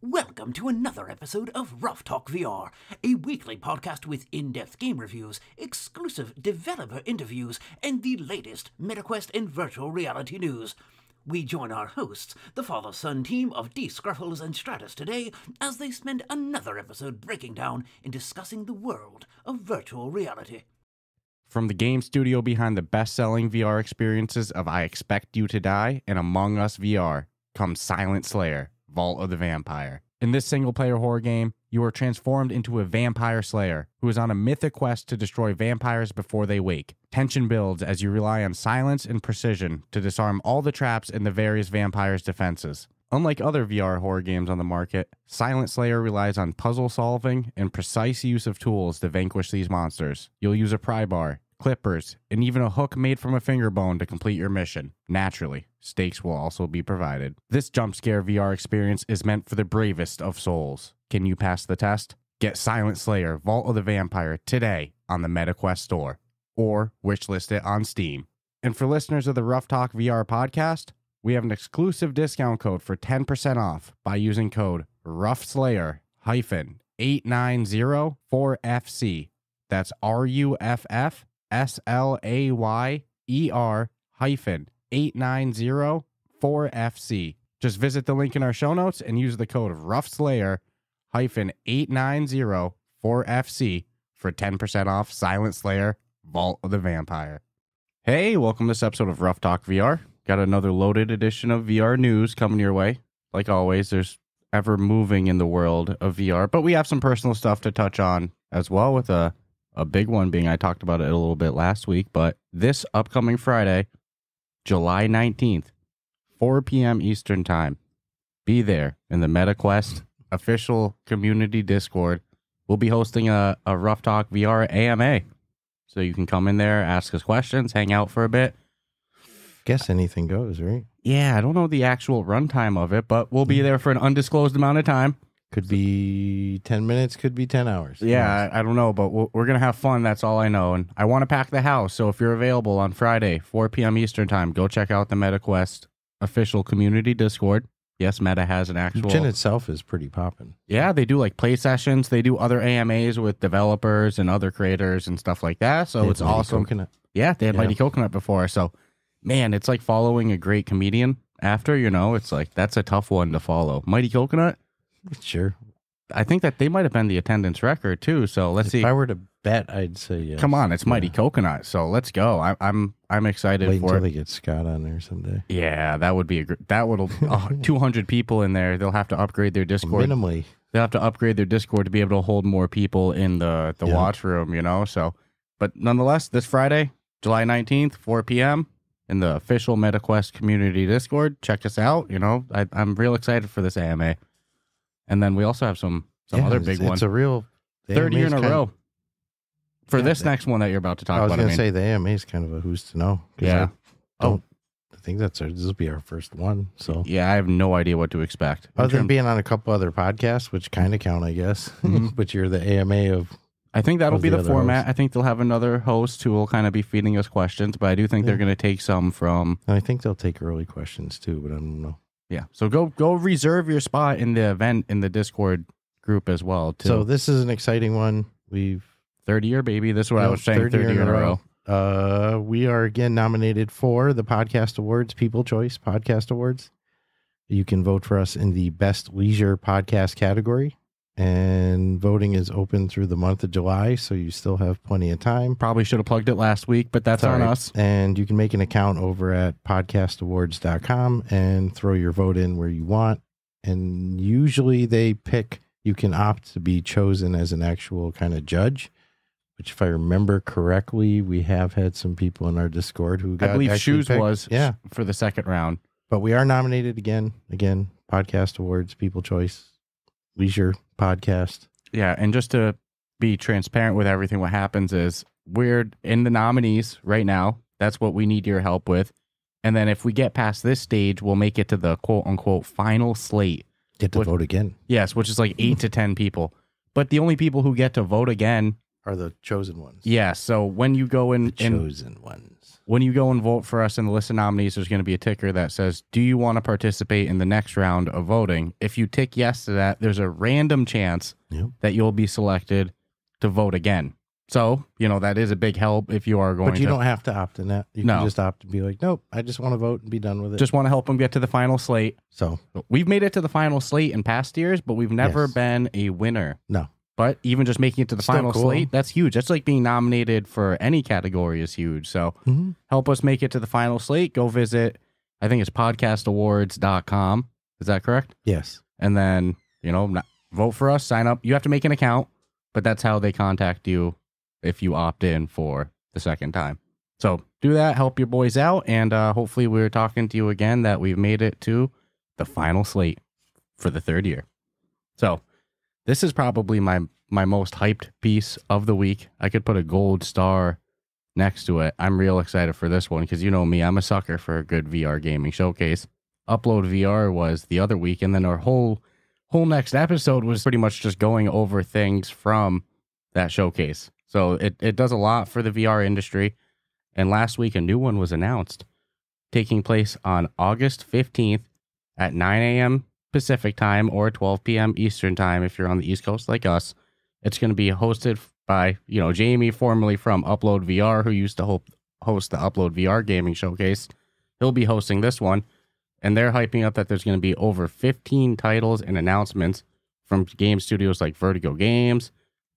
Welcome to another episode of Ruff Talk VR, a weekly podcast with in-depth game reviews, exclusive developer interviews, and the latest MetaQuest and virtual reality news. We join our hosts, the father-son team of D. Scruffles and Stratus today, as they spend another episode breaking down and discussing the world of virtual reality. From the game studio behind the best-selling VR experiences of I Expect You to Die and Among Us VR, comes Silent Slayer, Vault of the Vampire. In this single-player horror game, you are transformed into a vampire slayer who is on a mythic quest to destroy vampires before they wake. Tension builds as you rely on silence and precision to disarm all the traps in the various vampires' defenses. Unlike other VR horror games on the market, Silent Slayer relies on puzzle solving and precise use of tools to vanquish these monsters. You'll use a pry bar, clippers, and even a hook made from a finger bone to complete your mission. Naturally, stakes will also be provided. This jump scare VR experience is meant for the bravest of souls. Can you pass the test? Get Silent Slayer Vault of the Vampire today on the MetaQuest store, or wishlist it on Steam. And for listeners of the Ruff Talk VR podcast, we have an exclusive discount code for 10% off by using code RUFFSLAYER-890-4FC. That's RUFFSLAYER-890-4FC. Just visit the link in our show notes and use the code RUFFSLAYER-890-4FC for 10% off Silent Slayer Vault of the Vampire. Hey, welcome to this episode of Ruff Talk VR. Got another loaded edition of VR news coming your way. Like always, there's ever moving in the world of VR, but we have some personal stuff to touch on as well, with a big one being, I talked about it a little bit last week, but this upcoming Friday, July 19th, 4 p.m. Eastern Time, be there in the MetaQuest official community Discord. We'll be hosting a Ruff Talk VR AMA. So you can come in there, ask us questions, hang out for a bit. Guess anything goes, right? Yeah, I don't know the actual runtime of it, but we'll be there for an undisclosed amount of time. Could be 10 minutes, could be 10 hours. Yeah, I don't know, but we're going to have fun. That's all I know. And I want to pack the house. So if you're available on Friday, 4 p.m. Eastern Time, go check out the MetaQuest official community Discord. Yes, Meta has an actual... Gin itself is pretty popping. Yeah, they do like play sessions. They do other AMAs with developers and other creators and stuff like that. So it's awesome. Coconut. Yeah, they had Mighty Coconut before. So, man, it's like following a great comedian after, it's like, that's a tough one to follow. Mighty Coconut? Sure. I think that they might have been the attendance record too. So let's see. If I were to bet, I'd say yes. Come on, it's Mighty Coconut. So let's go. I'm excited Wait for until it. they get Scott on there someday. Yeah, that would be 200 people in there. They'll have to upgrade their Discord. Minimally. They'll have to upgrade their Discord to be able to hold more people in the watch room, So, but nonetheless, this Friday, July 19th, 4 p.m. in the official MetaQuest community Discord. Check us out. I'm real excited for this AMA. And then we also have some other big ones. It's a real... Third year in a row. For this next one that you're about to talk about. I was going to say the AMA is kind of a who's to know. Yeah. I think this will be our first one. So yeah, I have no idea what to expect. Other than being on a couple other podcasts, which kind of count, I guess. Mm-hmm. But you're the AMA of... I think that'll be the format. Host. I think they'll have another host who will kind of be feeding us questions, but I do think they're going to take some from... And I think they'll take early questions too, but I don't know. Yeah, so go reserve your spot in the event in the Discord group as well, too. So this is an exciting one. Third year, baby. This is what I was saying, third year in a row. We are again nominated for the Podcast Awards, People Choice Podcast Awards. You can vote for us in the Best Leisure Podcast category. And voting is open through the month of July, so you still have plenty of time. Probably should have plugged it last week, but that's on us. And you can make an account over at podcastawards.com and throw your vote in where you want. And usually you can opt to be chosen as an actual kind of judge, which if I remember correctly, we have had some people in our Discord who got... I believe Shoes picked. was for the second round. But we are nominated again, Podcast Awards, People Choice, Leisure Podcast. Yeah, and just to be transparent with everything, what happens is we're in the nominees right now. That's what we need your help with. And then if we get past this stage, we'll make it to the quote-unquote final slate. Get to vote again. Yes, which is like 8 to 10 people. But the only people who get to vote again Are the chosen ones? Yeah. So when you go in, Chosen ones. when you go and vote for us in the list of nominees, there's going to be a ticker that says, "Do you want to participate in the next round of voting?" If you tick yes to that, there's a random chance that you'll be selected to vote again. So, that is a big help if you are going to. But you don't have to opt in that. You can just opt to be like, nope, I just want to vote and be done with it. Just want to help them get to the final slate. So we've made it to the final slate in past years, but we've never been a winner. No. But even just making it to the final slate, that's huge. That's like being nominated for any category is huge. So help us make it to the final slate. Go visit, I think it's podcastawards.com. Is that correct? Yes. And then, vote for us, sign up. You have to make an account, but that's how they contact you if you opt in for the second time. So do that, help your boys out, and hopefully we're talking to you again that we've made it to the final slate for the third year. So this is probably my most hyped piece of the week. I could put a gold star next to it. I'm real excited for this one because you know me, I'm a sucker for a good VR gaming showcase. Upload VR was the other week, and then our whole next episode was pretty much just going over things from that showcase. So it does a lot for the VR industry. And last week, a new one was announced, taking place on August 15th at 9 a.m. Pacific time or 12 p.m. Eastern time if you're on the East Coast like us. It's going to be hosted by, Jamie, formerly from Upload VR, who used to host the Upload VR gaming showcase. He'll be hosting this one. And they're hyping up that there's going to be over 15 titles and announcements from game studios like Vertigo Games,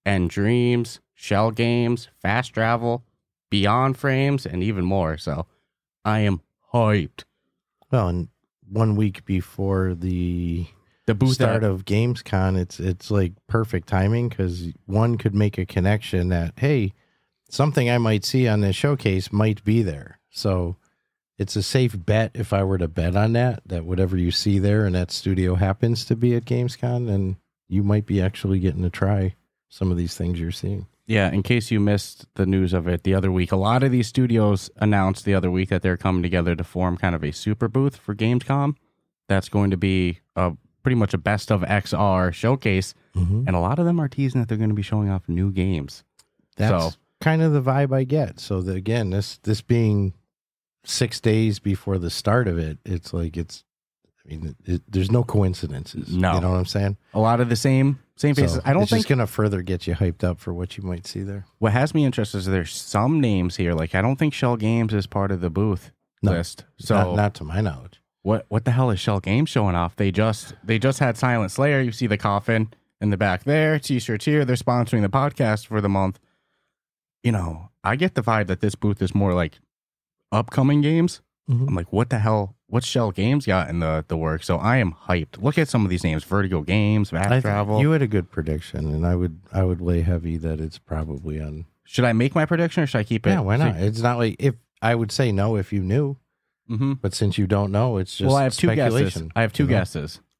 nDreams, Shell Games, Fast Travel, Beyond Frames, and even more. So I am hyped. Well, and 1 week before the booth start of Gamescom, it's like perfect timing because one could make a connection that, hey, something I might see on this showcase might be there. So it's a safe bet if I were to bet on that whatever you see there and that studio happens to be at Gamescom, then you might be actually getting to try some of these things you're seeing. Yeah, in case you missed the news of it the other week, a lot of these studios announced the other week that they're coming together to form kind of a super booth for Gamescom. That's going to be pretty much a best of XR showcase. And a lot of them are teasing that they're going to be showing off new games. That's kind of the vibe I get. So again, this being 6 days before the start of it, it's like there's no coincidences. No. You know what I'm saying? A lot of the same faces. So I don't think it's going to further get you hyped up for what you might see there. What has me interested is there's some names here. Like I don't think Shell Games is part of the booth list. So not to my knowledge. What the hell is Shell Games showing off? They just had Silent Slayer. You see the coffin in the back there. T-shirts here. They're sponsoring the podcast for the month. I get the vibe that this booth is more like upcoming games. I'm like, what the hell? What's Shell Games got in the work? So I am hyped. Look at some of these names: Vertigo Games, Fast Travel. You had a good prediction, and I would lay heavy that it's probably on. Should I make my prediction or should I keep it? Yeah, why not? It's not like if I would say no if you knew, but since you don't know, it's just I have two speculation. guesses.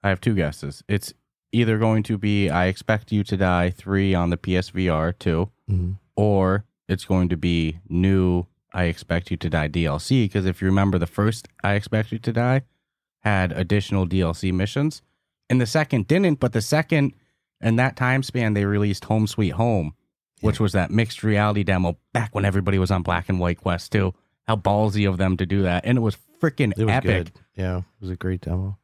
I have two guesses. It's either going to be I Expect You to Die 3 on the PSVR2, or it's going to be new I Expect You to Die DLC, because if you remember, the first I Expect You to Die had additional DLC missions, and the second didn't, but the second, in that time span, they released Home Sweet Home, which was that mixed reality demo back when everybody was on Black and White Quest too. How ballsy of them to do that, and it was freaking epic. Good. Yeah, it was a great demo.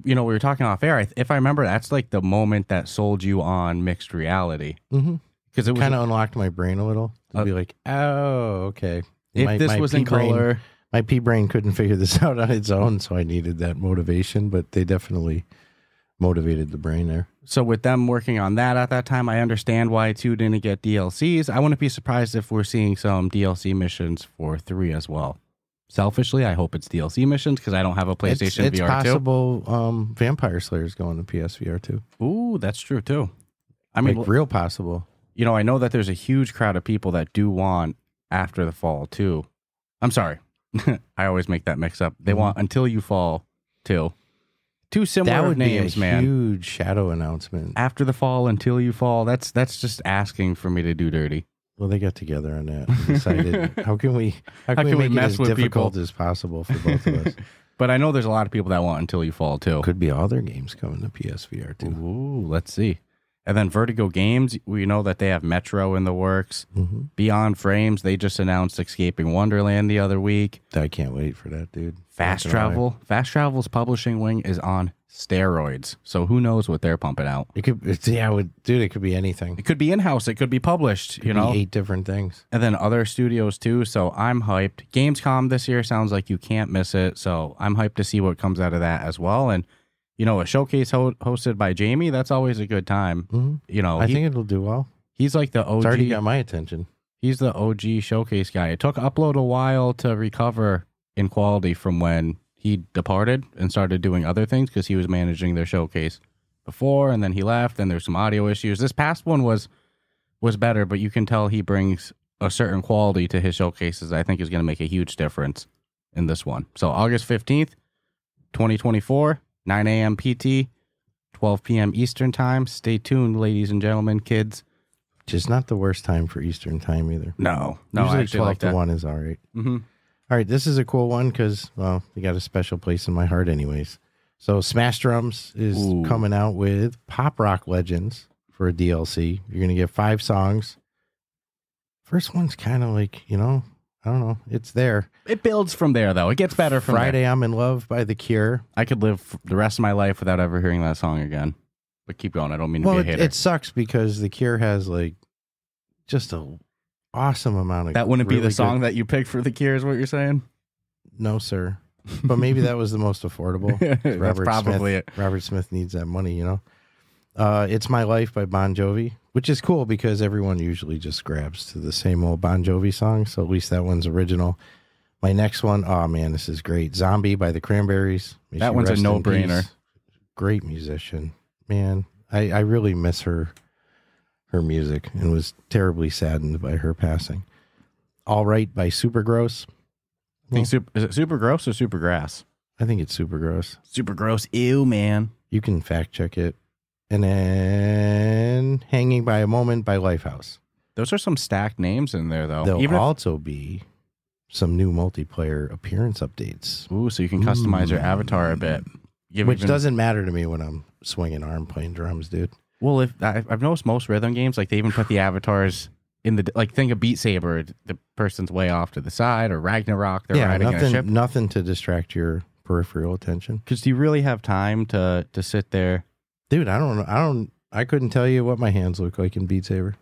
We were talking off air. If I remember, that's like the moment that sold you on mixed reality. Because it kind of unlocked my brain a little to be like, oh, okay. If this was in color, my pea brain couldn't figure this out on its own, so I needed that motivation. But they definitely motivated the brain there. So with them working on that at that time, I understand why 2 didn't get DLCs. I wouldn't be surprised if we're seeing some DLC missions for 3 as well. Selfishly, I hope it's DLC missions because I don't have a PlayStation VR2. It's possible Vampire Slayer's going to PSVR 2. Ooh, that's true too. I mean, real possible. I know that there's a huge crowd of people that do want After the Fall 2. I'm sorry. I always make that mix up. They want Until You Fall 2. 2 similar names, man. Huge shadow announcement. After the Fall, Until You Fall. That's just asking for me to do dirty. Well, they got together on that and decided how can we make it as difficult as possible for both of us. But I know there's a lot of people that want Until You Fall too. Could be all their games coming to PSVR too. Ooh, let's see. And then Vertigo Games, we know that they have Metro in the works. Mm-hmm. Beyond Frames, they just announced Escaping Wonderland the other week. I can't wait for that, dude. Fast Travel's publishing wing is on steroids. So who knows what they're pumping out? It could, dude, it could be anything. It could be in-house. It could be published, Be 8 different things. And then other studios too. So I'm hyped. Gamescom this year sounds like you can't miss it. So I'm hyped to see what comes out of that as well. And a showcase hosted by Jamie, that's always a good time. Mm-hmm. I think it'll do well. He's like the OG. It's already got my attention. He's the OG showcase guy. It took Upload a while to recover in quality from when he departed and started doing other things because he was managing their showcase before, and then he left, and there's some audio issues. This past one was better, but you can tell he brings a certain quality to his showcases I think is going to make a huge difference in this one. So August 15th, 2024, 9 a.m. PT, 12 p.m. Eastern Time. Stay tuned, ladies and gentlemen, kids. Which is not the worst time for Eastern Time either. No. Usually I 12 like to that. 1 is all right. Mm-hmm. All right, this is a cool one because, well, you got a special place in my heart anyways. So Smash Drums is coming out with Pop Rock Legends for a DLC. You're going to get 5 songs. First one's kind of like, I don't know. It's there. It builds from there, though. It gets better from Friday, there. I'm in Love by The Cure. I could live the rest of my life without ever hearing that song again. But keep going. I don't mean to be a hater. It sucks because The Cure has like just a awesome amount of that wouldn't really be the song good... that you picked for The Cure is what you're saying? No, sir. But maybe that was the most affordable. That's probably it. Robert Smith needs that money, It's My Life by Bon Jovi, which is cool because everyone usually just grabs to the same old Bon Jovi song. So at least that one's original. My next one, oh man, this is great. Zombie by the Cranberries. That one's a no-brainer. Great musician. Man, I really miss her music and was terribly saddened by her passing. All Right by Super Gross. Is it Super Gross or Super Grass? I think it's Super Gross. Super Gross. Ew, man. You can fact check it. And then Hanging by a Moment by Lifehouse. Those are some stacked names in there, though. There'll also be some new multiplayer appearance updates. Ooh, so you can customize your avatar a bit. Which doesn't matter to me when I'm swinging arm playing drums, dude. Well, if I've noticed most rhythm games, like they even put the avatars in the, like, think of Beat Saber, the person's way off to the side, or Ragnarok, they're riding in a ship. Nothing to distract your peripheral attention. Because do you really have time to sit there? Dude, I don't know. I couldn't tell you what my hands look like in Beat Saber.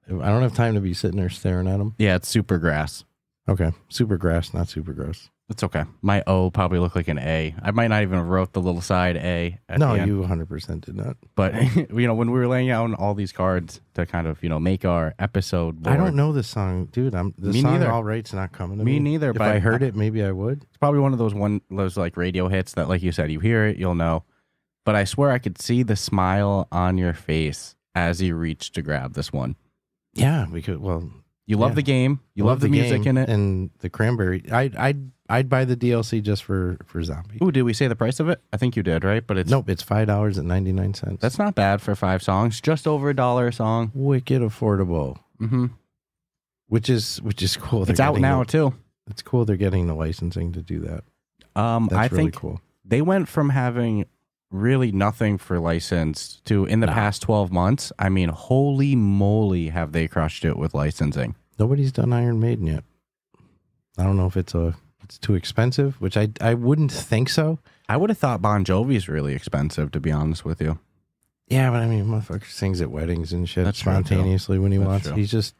I don't have time to be sitting there staring at them. Yeah, it's Super Grass. Okay. Super Grass, not Super Gross. It's okay. My O probably looked like an A. I might not even have wrote the little side A. No, you 100% did not. But, when we were laying out all these cards to kind of, make our episode board. I don't know this song. Dude, the song neither. All Right's not coming to me. Me neither. If but I heard it, maybe I would. It's probably one of those like radio hits that, like you said, you hear it, you'll know. But I swear I could see the smile on your face as you reached to grab this one. Yeah, because, well... You love the game. You love the music in it. And the Cranberry. I'd buy the DLC just for Zombie. Ooh, did we say the price of it? I think you did, right? But it's Nope, it's $5.99. That's not bad for 5 songs. Just over $1 a song. Wicked affordable. Mm-hmm. Which is cool. It's out now too. It's cool they're getting the licensing to do that. That's I really think cool. They went from having really nothing for license to in the past 12 months. I mean, holy moly, have they crushed it with licensing. Nobody's done Iron Maiden yet. I don't know if it's too expensive, which I wouldn't think so. I would have thought Bon Jovi's really expensive, to be honest with you. Yeah, but I mean, motherfucker sings at weddings and shit. That's spontaneously when he wants. True. He's just,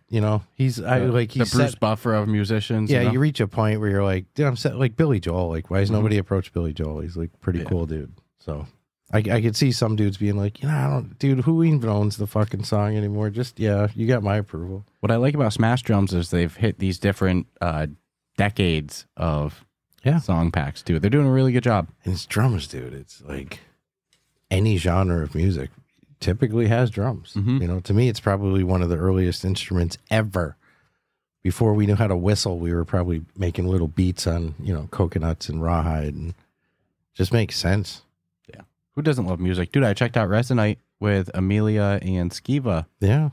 he's the Bruce Buffer of musicians. Yeah, you reach a point where you're like, dude, I'm set, like Billy Joel. Like, why has nobody approached Billy Joel? He's like pretty cool dude. So I could see some dudes being like, dude, who even owns the fucking song anymore? Just, you got my approval. What I like about Smash Drums is they've hit these different decades of song packs, too. They're doing a really good job. And it's drums, dude. It's like any genre of music typically has drums. Mm-hmm. To me, it's probably one of the earliest instruments ever. Before we knew how to whistle, we were probably making little beats on, coconuts and rawhide, and just makes sense. Yeah. Who doesn't love music? Dude, I checked out Resonite with Amelia and Skiva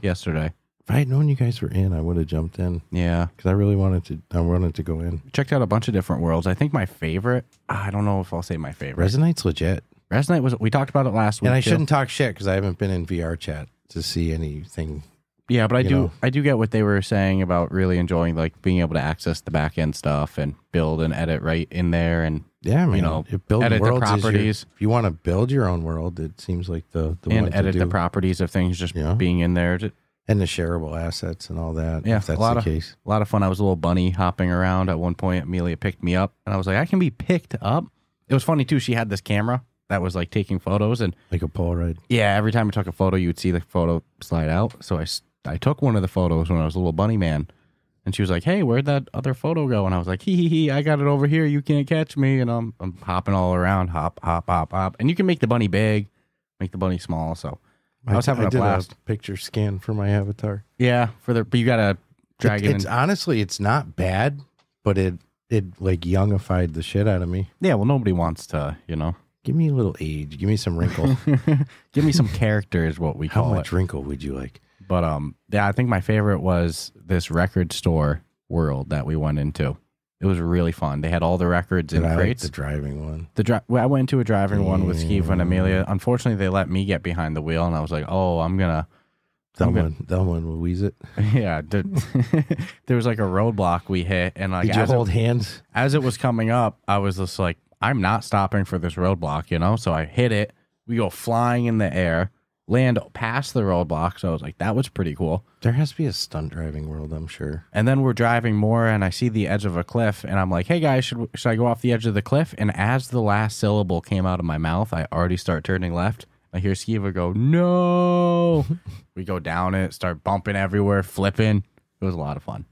yesterday. If I had known you guys were in, I would have jumped in. Yeah. Because I really wanted to go in. Checked out a bunch of different worlds. I think my favorite, I don't know if I'll say my favorite. Resonite's legit. Resonite we talked about it last week. And I shouldn't talk shit because I haven't been in VR chat to see anything. Yeah, but I do get what they were saying about really enjoying like being able to access the back end stuff and build and edit right in there, and yeah, man, edit the properties. If you want to build your own world, it seems like the and one edit to do. the properties of things just being in there. And the shareable assets and all that. Yeah, if that's the case. A lot of fun. I was a little bunny hopping around at one point. Amelia picked me up, and I was like, I can be picked up. It was funny too. She had this camera that was like taking photos, and like a Polaroid. Yeah, every time I took a photo, you would see the photo slide out. So I took one of the photos when I was a little bunny man, and she was like, "Hey, where'd that other photo go?" And I was like, "Hee, I got it over here. You can't catch me." And I'm hopping all around, hop, and you can make the bunny big, make the bunny small. So I was having a blast. A picture scan for my avatar. Yeah, but you gotta drag it. Honestly, it's not bad, but it like youngified the shit out of me. Yeah, well, nobody wants to, Give me a little age. Give me some wrinkle. Give me some character is what we call it. How much wrinkle would you like? But yeah, I think my favorite was this record store world that we went into. It was really fun. They had all the records in crates. Like the driving one. I went to a driving one with Steve and Amelia. Unfortunately, they let me get behind the wheel, and I was like, "Oh, that one will wheeze it." Yeah, there was like a roadblock we hit, and like did you hold hands as it was coming up? I was just like, "I'm not stopping for this roadblock," So I hit it. We go flying in the air, land past the roadblock. So I was like, "That was pretty cool." There has to be a stunt driving world, I'm sure. And then we're driving more, and I see the edge of a cliff, and I'm like, "Hey guys, should I go off the edge of the cliff?" And as the last syllable came out of my mouth, I already start turning left. I hear Skiva go, "No!" We go down it, start bumping everywhere, flipping. It was a lot of fun.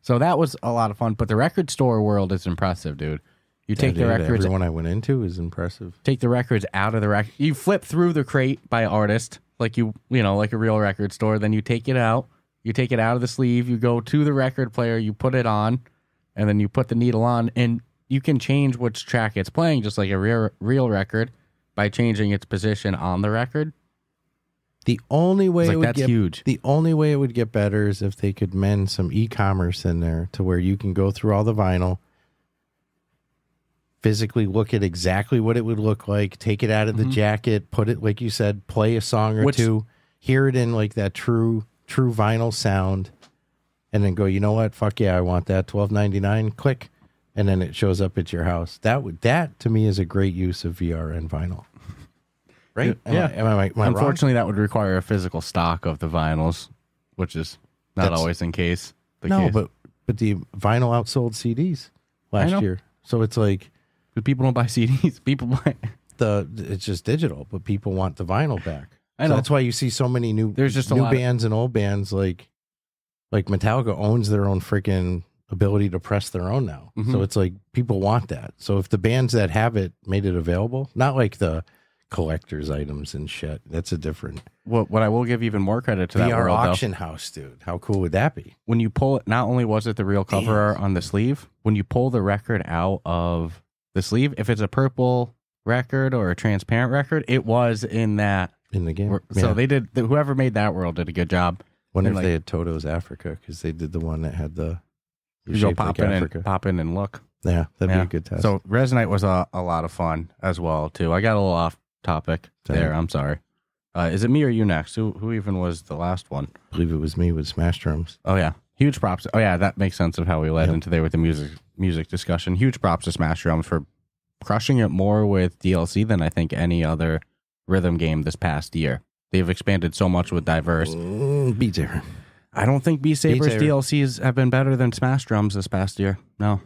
So that was a lot of fun. But the record store world is impressive, dude. You take the records. Everyone I went into is impressive. Take the records out of the record. You flip through the crate by artist, like like a real record store. Then you take it out. You take it out of the sleeve. You go to the record player. You put it on, and then you put the needle on, and you can change which track it's playing, just like a real record, by changing its position on the record. The only way huge. The only way it would get better is if they could mend some e-commerce in there to where you can go through all the vinyl, physically look at exactly what it would look like, take it out of the jacket, put it, like you said, play a song or two, hear it in like that true vinyl sound, and then go, you know what? Fuck yeah, I want that. $12.99, click, and then it shows up at your house. That to me is a great use of VR and vinyl. Right? Yeah. Am I Unfortunately, wrong? that would require a physical stock of the vinyls, which is not always in case. But the vinyl outsold CDs last year. So it's like, but people don't buy CDs. People buy it's just digital, but people want the vinyl back. I know. So that's why you see so many new bands and old bands like Metallica owns their own freaking ability to press their own now. So it's like people want that. So if the bands that have it made it available, not like the collector's items and shit. That's a different. What I will give even more credit to that VR world, auction house, dude. How cool would that be? When you pull it, not only was it the real cover art on the sleeve, when you pull the record out of the sleeve, if it's a purple record or a transparent record, it was in the game. So they did. Whoever made that world did a good job. Wonder if they had Toto's Africa, because they did the one that had the. You go pop in and look. Yeah, that'd be a good test. So Resonite was a lot of fun as well too. I got a little off topic there. I'm sorry. Is it me or you next? Who even was the last one? I believe it was me with Smash Drums. Oh yeah, huge props. Oh yeah, that makes sense of how we led into there with the music discussion. Huge props to Smash Drums for crushing it more with DLC than I think any other rhythm game this past year. They've expanded so much with diverse. Beat Saber. I don't think Beat Saber's DLCs have been better than Smash Drums this past year. No,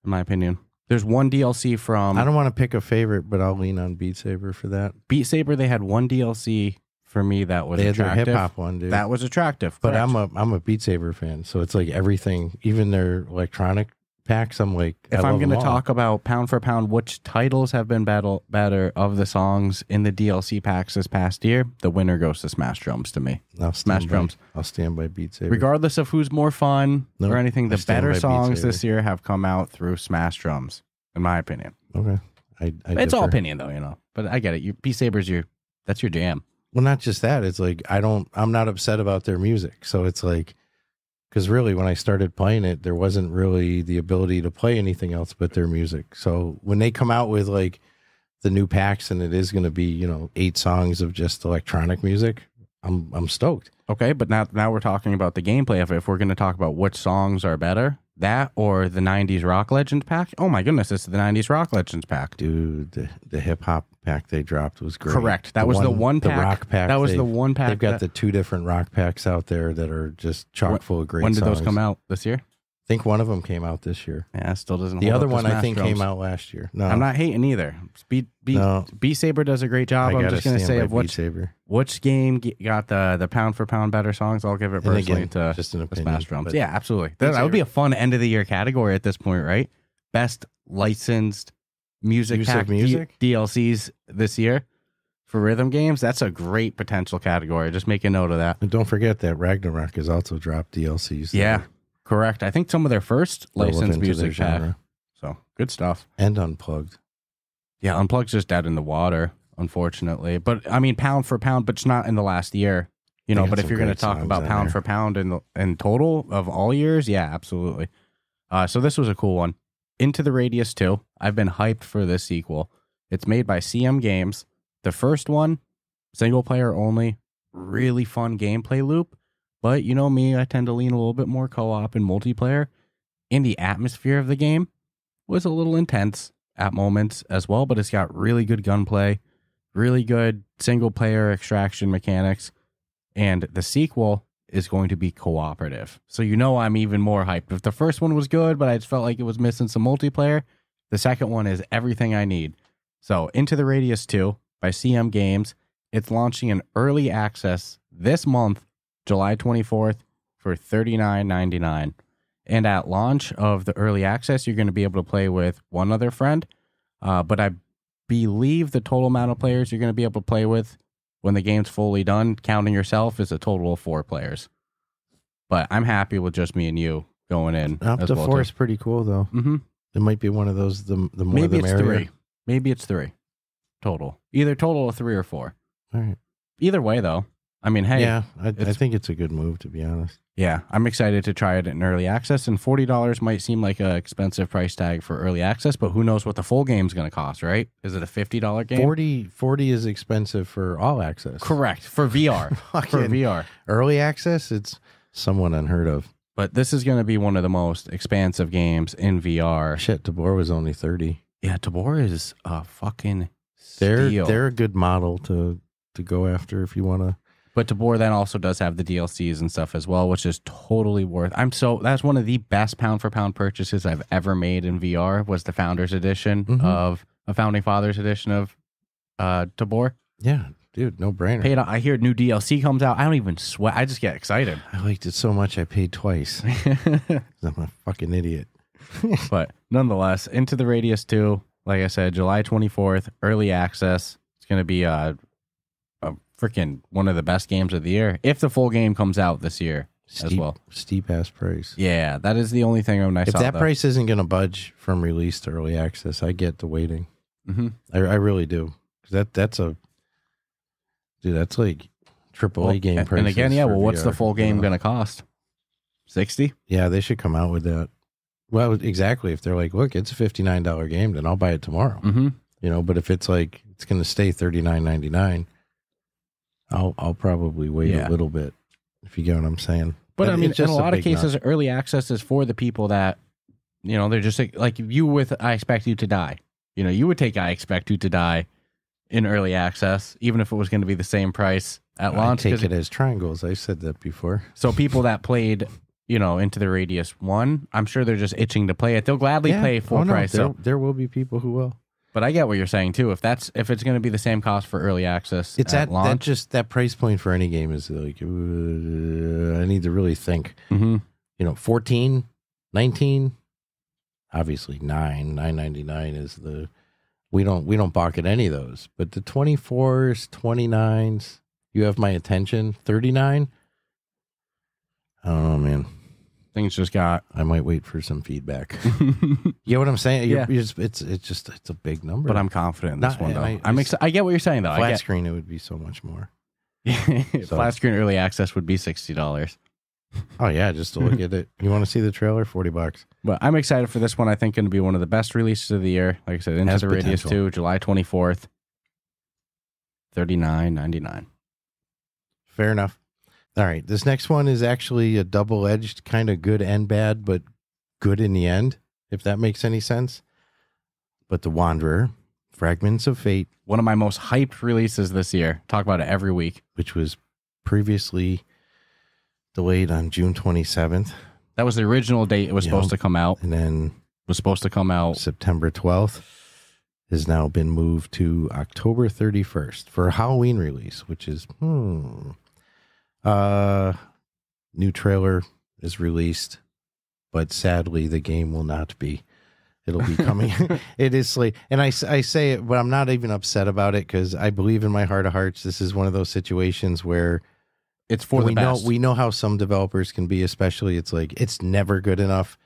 in my opinion. There's one DLC from... I don't want to pick a favorite, but I'll lean on Beat Saber for that. Beat Saber, they had one DLC for me that was attractive. They had their hip-hop one, dude. That was attractive. But I'm a Beat Saber fan, so it's like everything, even their electronic packs, I'm like, if I'm going to talk about pound for pound, which titles have been better of the songs in the DLC packs this past year, the winner goes to Smash Drums to me. I'll stand by Beat Saber. Regardless of who's more fun or anything, the better songs this year have come out through Smash Drums, in my opinion. Okay. It's all opinion though, but I get it. Beat Saber's that's your jam. Well, not just that. It's like, I'm not upset about their music. So it's like, because really, when I started playing it, there wasn't really the ability to play anything else but their music. So when they come out with like the new packs and it is going to be, you know, 8 songs of just electronic music, I'm stoked. Okay, but now we're talking about the gameplay of it. If we're going to talk about which songs are better, that or the 90s Rock Legends pack? Oh my goodness, this is the 90s Rock Legends pack. Dude, the hip hop pack they dropped was great. Correct. That was the one pack. The rock pack. That was the one pack. They've got the 2 different rock packs out there that are just chock full of great songs. When did those come out? This year? I think one of them came out this year. Yeah, it still doesn't. The hold other up to one I Smash think Drums. came out last year. No, I'm not hating either. Beat Saber does a great job. I'm just going to say of which game got the pound for pound better songs. I'll give it personally again, to just an opinion, Smash Drums. Yeah, absolutely. That would be a fun end of the year category at this point, right? Best licensed music DLCs this year for rhythm games. That's a great potential category. Just make a note of that. And don't forget that Ragnarok has also dropped DLCs. Yeah. Correct. I think some of their first licensed music pack. So good stuff. And Unplugged. Yeah, Unplugged's just dead in the water, unfortunately. But I mean, pound for pound, but it's not in the last year. You know, but if you're going to talk about pound for pound in total of all years, yeah, absolutely. So this was a cool one. Into the Radius 2. I've been hyped for this sequel. It's made by CM Games. The first one, single player only, really fun gameplay loop. But you know me, I tend to lean a little bit more co-op and multiplayer. And the atmosphere of the game was a little intense at moments as well, but it's got really good gunplay, really good single player extraction mechanics, and the sequel is going to be cooperative. So you know I'm even more hyped. If the first one was good, but I just felt like it was missing some multiplayer, the second one is everything I need. So Into the Radius 2 by CM Games. It's launching in early access this month, July 24th, for $39.99. And at launch of the early access, you're going to be able to play with one other friend. But I believe the total amount of players you're going to be able to play with when the game's fully done, counting yourself, is a total of 4 players. But I'm happy with just me and you going in. Up to 4 is pretty cool, though. Mm-hmm. It might be one of those, the more Maybe the merrier. It's 3. Maybe it's 3 total. Either total of 3 or 4. All right. Either way, though. I mean, hey. Yeah, I think it's a good move, to be honest. Yeah, I'm excited to try it in early access, and $40 might seem like an expensive price tag for early access, but who knows what the full game's going to cost, right? Is it a $50 game? 40 is expensive for all access. Correct, for VR. For VR. Early access, it's somewhat unheard of. But this is going to be one of the most expansive games in VR. Shit, Tabor was only 30. Yeah, Tabor is a fucking steal. They're a good model to go after if you want to. But Tabor then also does have the DLCs and stuff as well, which is totally worth. That's one of the best pound for pound purchases I've ever made in VR. Was the Founders Edition of a Founding Fathers edition of Tabor. Yeah, dude, no brainer. I hear new DLC comes out. I don't even sweat. I just get excited. I liked it so much I paid twice. 'Cause I'm a fucking idiot. But nonetheless, Into the Radius 2, like I said, July 24th, early access. It's going to be a freaking one of the best games of the year if the full game comes out this year as well. Steep ass price. Yeah, that is the only thing I If saw. that price isn't going to budge from release to early access, I get the waiting. Mm-hmm. I really do. That's like AAA game price. And again, what's the full game going to cost? 60? Yeah, they should come out with that. Well, exactly. If they're like, look, it's a $59 game, then I'll buy it tomorrow. Mm-hmm. You know, but if it's like it's going to stay $39.99. I'll probably wait a little bit, if you get what I'm saying. But I mean, in a lot of cases, early access is for the people that, you know, they're just like you with I Expect You to Die. You know, you would take I Expect You to Die in early access, even if it was going to be the same price at launch. I take it as triangles. I said that before. So people that played, you know, Into the Radius 1, I'm sure they're just itching to play it. They'll gladly pay full price. There will be people who will. But I get what you're saying too. If it's going to be the same cost for early access, it's at launch, that price point for any game is like I need to really think. Mm-hmm. You know, 14, 19, obviously $9.99 is the we don't balk at any of those. But the 24s, 29s, you have my attention. 39. I don't know, man. Things just got. I might wait for some feedback. You know what I'm saying? Yeah. It's a big number. But I'm confident in this one, though. I get what you're saying, though. Flat screen, it would be so much more. Flat screen early access would be $60. Oh yeah, just to look at it. You want to see the trailer? $40. But I'm excited for this one. I think going to be one of the best releases of the year. Like I said, Into Has the Radius potential. 2, July 24th, $39.99. Fair enough. All right, this next one is actually a double-edged, kind of good and bad, but good in the end, if that makes any sense. But The Wanderer, Fragments of Fate, One of my most hyped releases this year. Talk about it every week. which was previously delayed on June 27th, That was the original date it was supposed to come out. and then Was supposed to come out. September 12th has now been moved to October 31st for a Halloween release, which is new trailer is released, but sadly the game will not be. It'll be coming. It is late, and I say it, but I'm not even upset about it because I believe in my heart of hearts this is one of those situations where It's for the best. we know how some developers can be, especially it's like it's never good enough,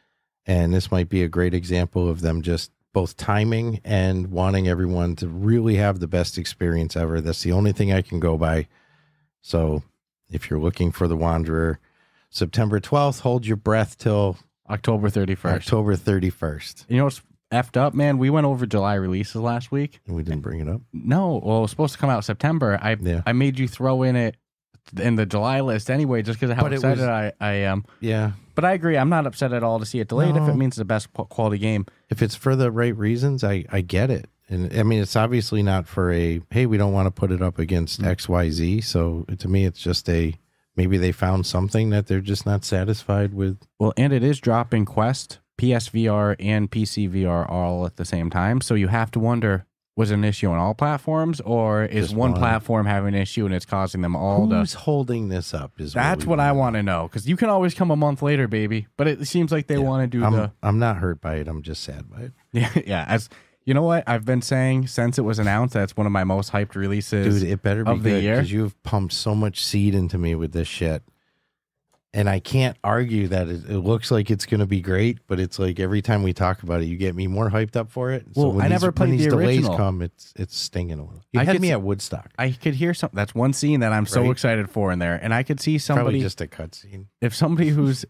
and this might be a great example of them just both timing and wanting everyone to really have the best experience ever. That's the only thing I can go by. So if you're looking for The Wanderer, September 12th, hold your breath till October 31st. October 31st. You know what's effed up, man? We went over July releases last week. And we didn't bring it up. No, well, it was supposed to come out September. I made you throw in it in the July list anyway, just because of how excited I am. Yeah. But I agree. I'm not upset at all to see it delayed if it means the best quality game. If it's for the right reasons, I get it. And I mean, it's obviously not for a, hey, we don't want to put it up against XYZ. So to me, it's just maybe they found something that they're just not satisfied with. Well, and it is dropping Quest, PSVR, and PCVR all at the same time. So you have to wonder, was it an issue on all platforms, or is Just one one. platform having an issue and it's causing them all to... Who's holding this up? That's what I want to know, because you can always come a month later, baby. But it seems like they want to do I'm not hurt by it. I'm just sad by it. Yeah. As you know what I've been saying since it was announced, that's one of my most hyped releases. Dude, it better be of the good year. because you've pumped so much seed into me with this shit. And I can't argue that it looks like it's going to be great, but it's like every time we talk about it, you get me more hyped up for it. Well, when I never played when these the delays original. come, it's stinging a little. You I had could me s- at Woodstock. I could hear something. That's one scene that I'm so Right? excited for in there, and I could see Probably somebody. just a cutscene. If somebody who's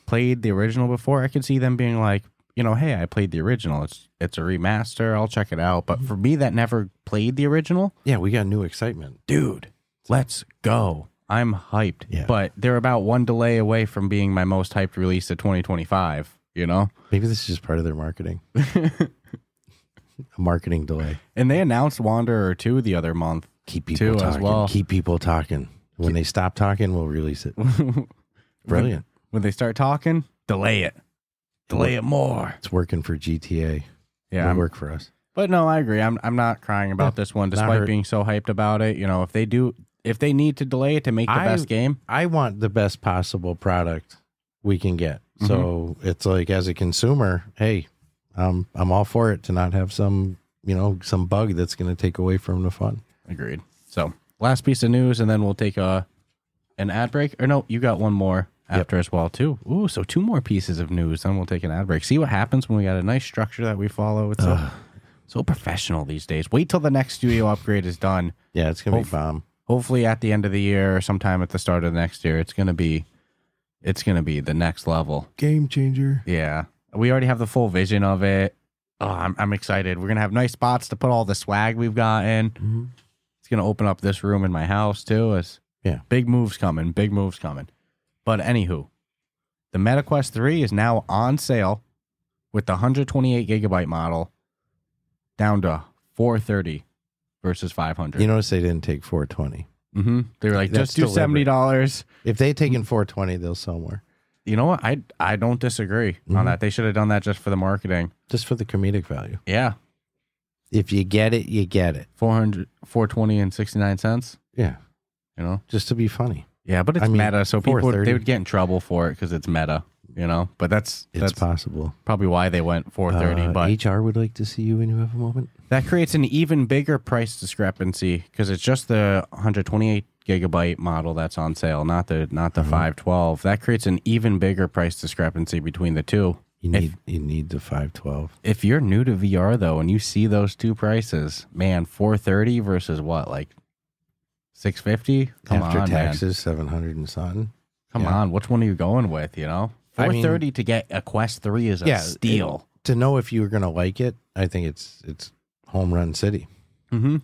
played the original before, I could see them being like, hey, I played the original. It's a remaster. I'll check it out. But for me, that never played the original, Yeah, we got new excitement. dude, let's go. I'm hyped. Yeah. But they're about one delay away from being my most hyped release of 2025. Maybe this is just part of their marketing. A marketing delay. And they announced Wanderer 2 the other month. Keep people Too, as talking. well. Keep people talking. When they stop talking, we'll release it. Brilliant. When they start talking, delay it. Delay it more. It's working for GTA. Yeah. It'll work for us. But no, I agree. I'm not crying about this one, not despite hurt. being so hyped about it. If they need to delay it to make the best game, I want the best possible product we can get. So it's like, as a consumer, hey, I'm all for it to not have some bug that's going to take away from the fun. agreed. So last piece of news, and then we'll take an ad break. Or no, you got one more after as well too. Ooh, so 2 more pieces of news, then we'll take an ad break. See what happens when we got a nice structure that we follow. It's so professional these days. Wait till the next studio upgrade is done. Yeah, it's going to be bomb. Hopefully at the end of the year or sometime at the start of the next year, it's gonna be the next level. Game changer. Yeah, we already have the full vision of it. Oh, I'm excited. We're gonna have nice spots to put all the swag we've gotten. Mm-hmm. It's gonna open up this room in my house too. Big moves coming. But anywho, the MetaQuest 3 is now on sale with the 128 gigabyte model down to $430 versus $500. You notice they didn't take 420. They were like, That's just do deliberate. $70. If they taken 420, they'll sell more. You know what? I don't disagree on that. They should have done that just for the marketing. Just for the comedic value. Yeah. If you get it, you get it. 420 and 69 cents. Yeah. Just to be funny. Yeah, but it's I mean, meta, so people $4.30. they would get in trouble for it because it's meta, But that's Possible. probably why they went $430. But HR would like to see you when you have a moment. that creates an even bigger price discrepancy because it's just the 128 gigabyte model that's on sale, not the 512. That creates an even bigger price discrepancy between the two. You need the 512. If you're new to VR though, and you see those two prices, man, 430 versus what, like 650? Come After on, taxes, 700 and something. Come on, which one are you going with, you know? $430 to get a Quest 3 is a steal. To know if you're going to like it, I think it's home run city. Mm-hmm.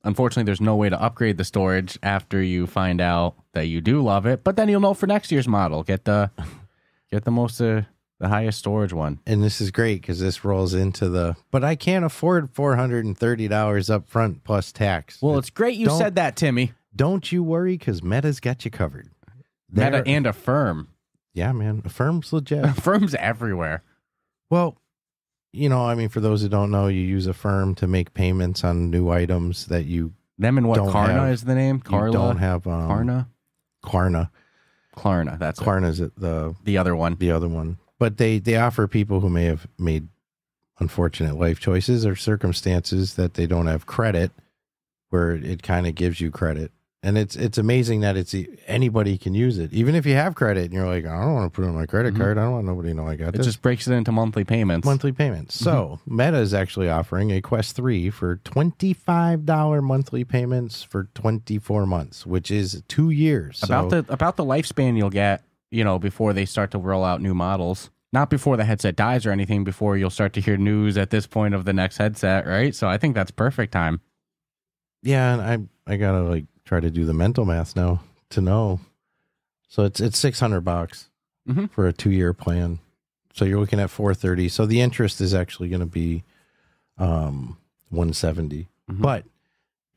Unfortunately, there's no way to upgrade the storage after you find out that you do love it, but then you'll know for next year's model. Get the highest storage one. And this is great because this rolls into but I can't afford $430 up front plus tax. Well, it's great you said that, Timmy. Don't you worry because Meta's got you covered. Meta and Affirm. Yeah, man. Affirm's legit. Affirm's everywhere. Well, you know, I mean, for those who don't know, you use Affirm to make payments on new items that you Them and what don't Klarna have. is the name? Carla? You don't have Klarna? Klarna. That's Klarna's the other one. The other one. But they offer people who may have made unfortunate life choices or circumstances that they don't have credit, where it kind of gives you credit. And it's amazing that anybody can use it. Even if you have credit and you're like, I don't want to put it on my credit card. I don't want nobody to know I got this. It just breaks it into monthly payments. So Meta is actually offering a Quest 3 for $25 monthly payments for 24 months, which is 2 years. About the lifespan you'll get, you know, before they start to roll out new models. Not before the headset dies or anything, before you'll start to hear news at this point of the next headset, right? So I think that's perfect time. Yeah, and I gotta try to do the mental math now to know. So it's $600 for a 2-year plan. So you're looking at $430. So the interest is actually going to be $170. But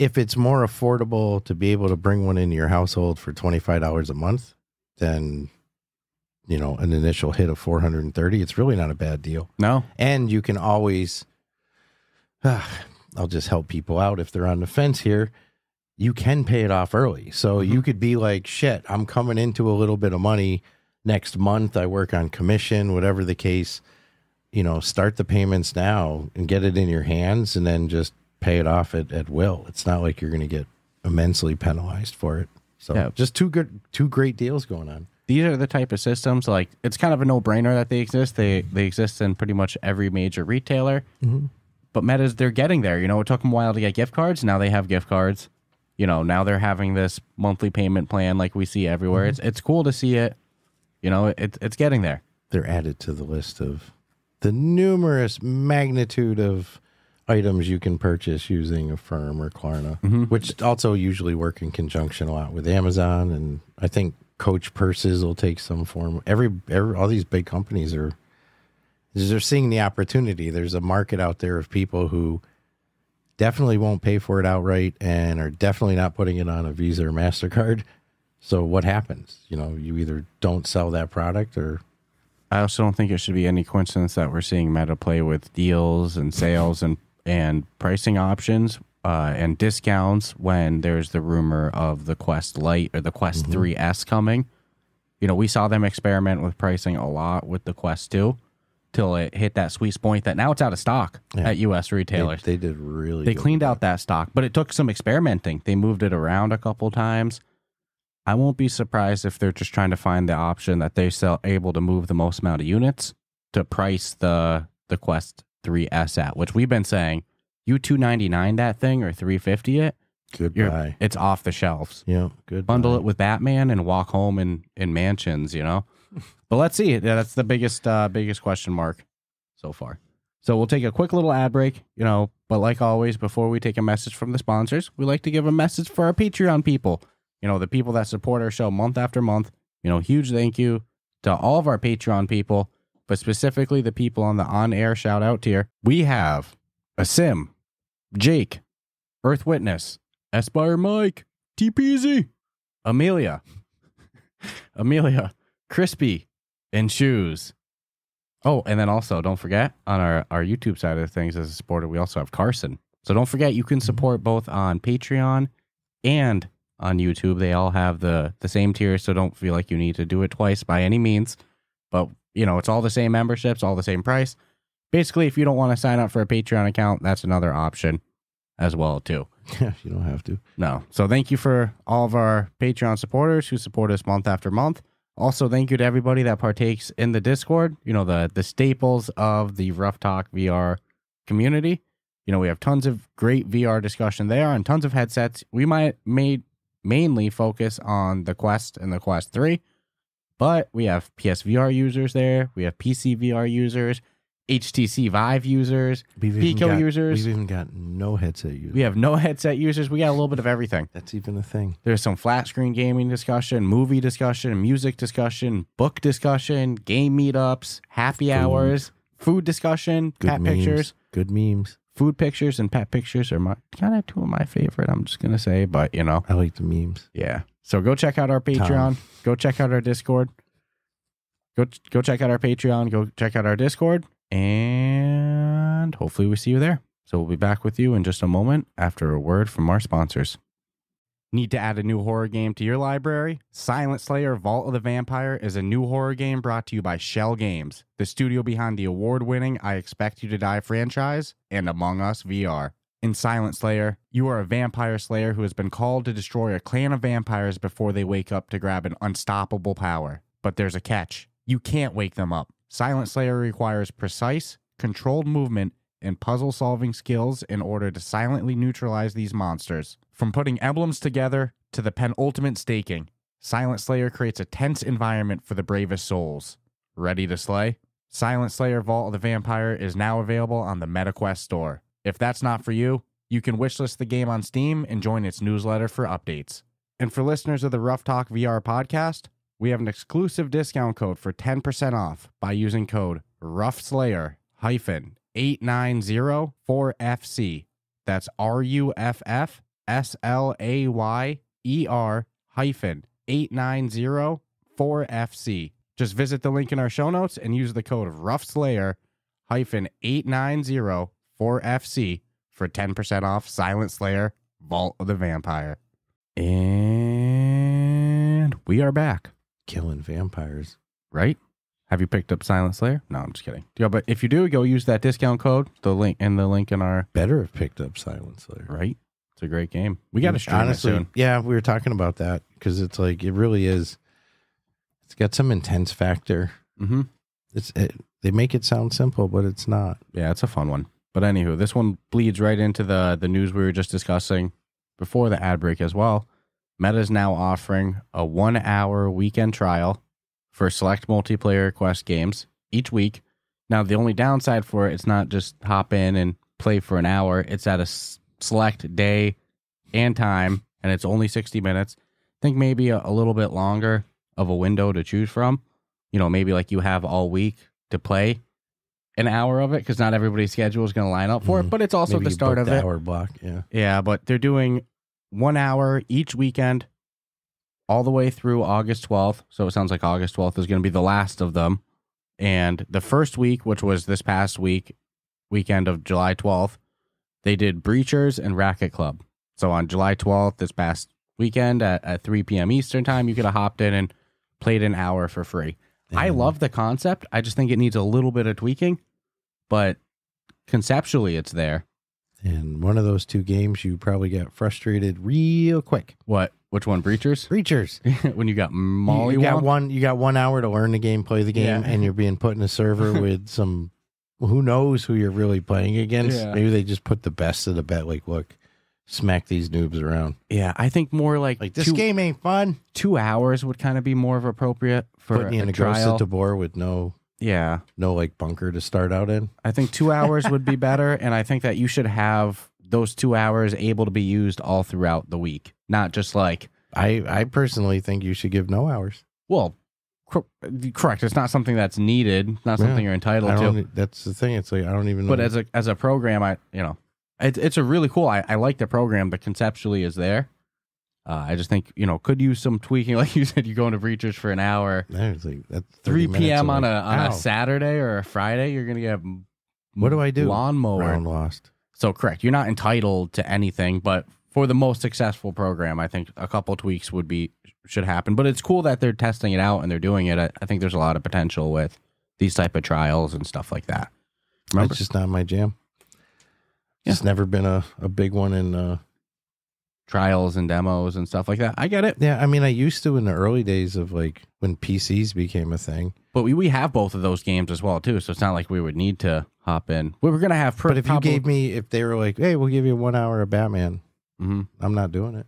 if it's more affordable to be able to bring one into your household for $25 a month, then you know an initial hit of $430, it's really not a bad deal. No, and you can always. I'll just help people out if they're on the fence here. You can pay it off early. So you could be like, shit, I'm coming into a little bit of money next month. I work on commission, whatever the case, you know, start the payments now and get it in your hands and then just pay it off at will. It's not like you're going to get immensely penalized for it. So just two great deals going on. These are the type of systems, like, it's kind of a no-brainer that they exist. They exist in pretty much every major retailer. But Meta's, they're getting there. You know, it took them a while to get gift cards. Now they have gift cards. You know, now they're having this monthly payment plan like we see everywhere. It's cool to see it. You know, it's getting there. They're added to the list of the numerous magnitude of items you can purchase using Affirm or Klarna, which also usually work in conjunction a lot with Amazon. And I think Coach purses will take some form. All these big companies they're seeing the opportunity. There's a market out there of people who definitely won't pay for it outright and are definitely not putting it on a Visa or MasterCard. So what happens? You know, you either don't sell that product or... I also don't think it should be any coincidence that we're seeing Meta play with deals and sales and pricing options and discounts when there's the rumor of the Quest Lite or the Quest 3S coming. You know, we saw them experiment with pricing a lot with the Quest 2. Till it hit that sweet point that now it's out of stock at U.S. retailers. They did really They good cleaned out that stock, but it took some experimenting. They moved it around a couple times. I won't be surprised if they're just trying to find the option that they're able to move the most amount of units to price the Quest 3S at, which we've been saying, you $299 that thing or $350 it. Goodbye. It's off the shelves. Yeah, good. Bundle it with Batman and walk home in mansions, you know? But let's see. That's the biggest question mark so far. So we'll take a quick little ad break, you know, but like always, before we take a message from the sponsors, we like to give a message for our Patreon people, you know, the people that support our show month after month. You know, huge thank you to all of our Patreon people, but specifically the people on the on-air shout-out tier. We have Asim, Jake, Earth Witness, Aspire Mike, TPZ, Amelia, Crispy, and Shoes. Oh, and then also, don't forget, on our YouTube side of things as a supporter, we also have Carson. So don't forget, you can support both on Patreon and on YouTube. They all have the same tier, so don't feel like you need to do it twice by any means. But, you know, it's all the same memberships, all the same price. Basically, if you don't want to sign up for a Patreon account, that's another option as well, too. Yeah, you don't have to. No. So thank you for all of our Patreon supporters who support us month after month. Also, thank you to everybody that partakes in the Discord, you know, the staples of the Ruff Talk VR community. You know, we have tons of great VR discussion there and tons of headsets. We mainly focus on the Quest and the Quest 3, But we have PSVR users there. We have PC VR users, HTC Vive users, Pico users. We've even got no headset users. We have no headset users. We got a little bit of everything. That's even a thing. There's some flat screen gaming discussion, movie discussion, music discussion, book discussion, game meetups, happy hours, food discussion, Good pet memes. pictures. Good memes. Food pictures and pet pictures are kind of two of my favorite, I'm just going to say, but you know. I like the memes. Yeah. So go check out our Patreon. Go check out our Discord. Go check out our Patreon. Go check out our Discord. And hopefully we see you there. So we'll be back with you in just a moment after a word from our sponsors. Need to add a new horror game to your library? Silent Slayer Vault of the Vampire is a new horror game brought to you by Shell Games, the studio behind the award-winning I Expect You to Die franchise and Among Us VR. In Silent Slayer, you are a vampire slayer who has been called to destroy a clan of vampires before they wake up to grab an unstoppable power. But there's a catch. You can't wake them up. Silent Slayer requires precise, controlled movement and puzzle-solving skills in order to silently neutralize these monsters. From putting emblems together to the penultimate staking, Silent Slayer creates a tense environment for the bravest souls. Ready to slay? Silent Slayer Vault of the Vampire is now available on the MetaQuest store. If that's not for you, you can wishlist the game on Steam and join its newsletter for updates. And for listeners of the Ruff Talk VR podcast, we have an exclusive discount code for 10% off by using code RUFFSLAYER-890-4FC. That's RUFFSLAYER-890-4FC. Just visit the link in our show notes and use the code RUFFSLAYER-890-4FC for 10% off Silent Slayer Vault of the Vampire. And we are back. Killing vampires. Right? Have you picked up Silent Slayer? No, I'm just kidding. Yeah, but if you do, go use that discount code, the link in our... Better have picked up Silent Slayer. Right? It's a great game. We got to stream honestly, it soon. Yeah, we were talking about that because it's like, it really is. It's got some intense factor. Mm-hmm. They make it sound simple, but it's not. Yeah, it's a fun one. But anywho, this one bleeds right into the news we were just discussing before the ad break as well. Meta is now offering a 1-hour weekend trial for select multiplayer Quest games each week. Now, the only downside for it, it's not just hop in and play for an hour. It's at a select day and time, and it's only 60 minutes. I think maybe a little bit longer of a window to choose from. You know, maybe like you have all week to play an hour of it because not everybody's schedule is going to line up for it, but it's also Maybe the start of it. Hour block, yeah. Yeah, but they're doing 1 hour each weekend all the way through August 12th. So it sounds like August 12th is going to be the last of them. And the first week, which was this past weekend of July 12th, they did Breachers and Racket Club. So on July 12th, this past weekend at 3 p.m. Eastern time, you could have hopped in and played an hour for free. I love the concept. I just think it needs a little bit of tweaking, but conceptually it's there. And one of those two games, you probably got frustrated real quick. What? Which one? Breachers? Breachers. When you got Molly, you got 1 hour to learn the game, play the game, Yeah. and you're being put in a server with some, who knows who you're really playing against. Yeah. Maybe they just put the best of the bet. Like, look, smack these noobs around. Yeah, I think more like This game ain't fun. 2 hours would kind of be more of appropriate for Putting you in a trial. ghost at the bore with no like bunker to start out in. I think 2 hours would be better, and I think that you should have those 2 hours able to be used all throughout the week, not just like... I personally think you should give no hours. Well, correct. It's not something that's needed, not something you're entitled to. That's the thing. It's like, I don't even know. But as a program, it's a really cool. I like the program, but conceptually is there. I just think, could use some tweaking. Like you said, you go into Breachers for an hour. It's like, that's 3 p.m. on ow. a Saturday or a Friday, you're going to get What do I do? Lawnmower. Round lost. So correct. You're not entitled to anything, but for the most successful program, I think a couple tweaks should happen. But it's cool that they're testing it out and they're doing it. I think there's a lot of potential with these type of trials and stuff like that. Remember? It's just not my jam. Yeah. It's never been a big one in trials and demos and stuff like that. I get it. Yeah, I mean, I used to in the early days of like when PCs became a thing. But we have both of those games as well too, so it's not like we would need to hop in. We were gonna have, but if they were like, "Hey, we'll give you 1 hour of Batman," I'm not doing it.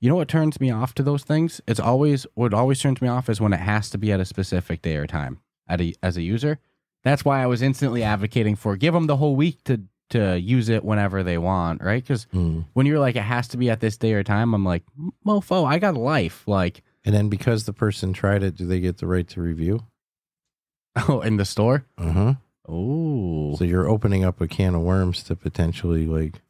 You know what turns me off to those things? What always turns me off is when it has to be at a specific day or time as a user. That's why I was instantly advocating for give them the whole week to use it whenever they want, right? Because when you're like, it has to be at this day or time, I'm like, mofo, I got a life. Like, and then because the person tried it, do they get the right to review? Oh, in the store? Uh-huh. Oh. So you're opening up a can of worms to potentially like,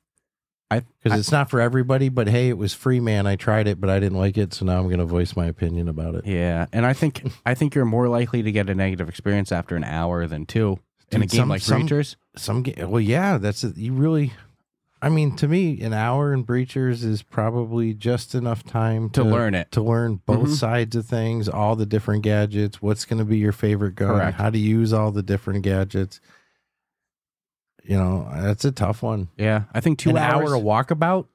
because it's not for everybody, but hey, it was free, man. I tried it, but I didn't like it, so now I'm going to voice my opinion about it. Yeah, and I think you're more likely to get a negative experience after an hour than 2 in a game like Breachers. Well, yeah, that's it. You really, I mean, to me, an hour in Breachers is probably just enough time to learn it, to learn both sides of things, all the different gadgets, what's going to be your favorite gun, Correct. How to use all the different gadgets. You know, that's a tough one. Yeah, I think 2 hours. Hour of walkabout.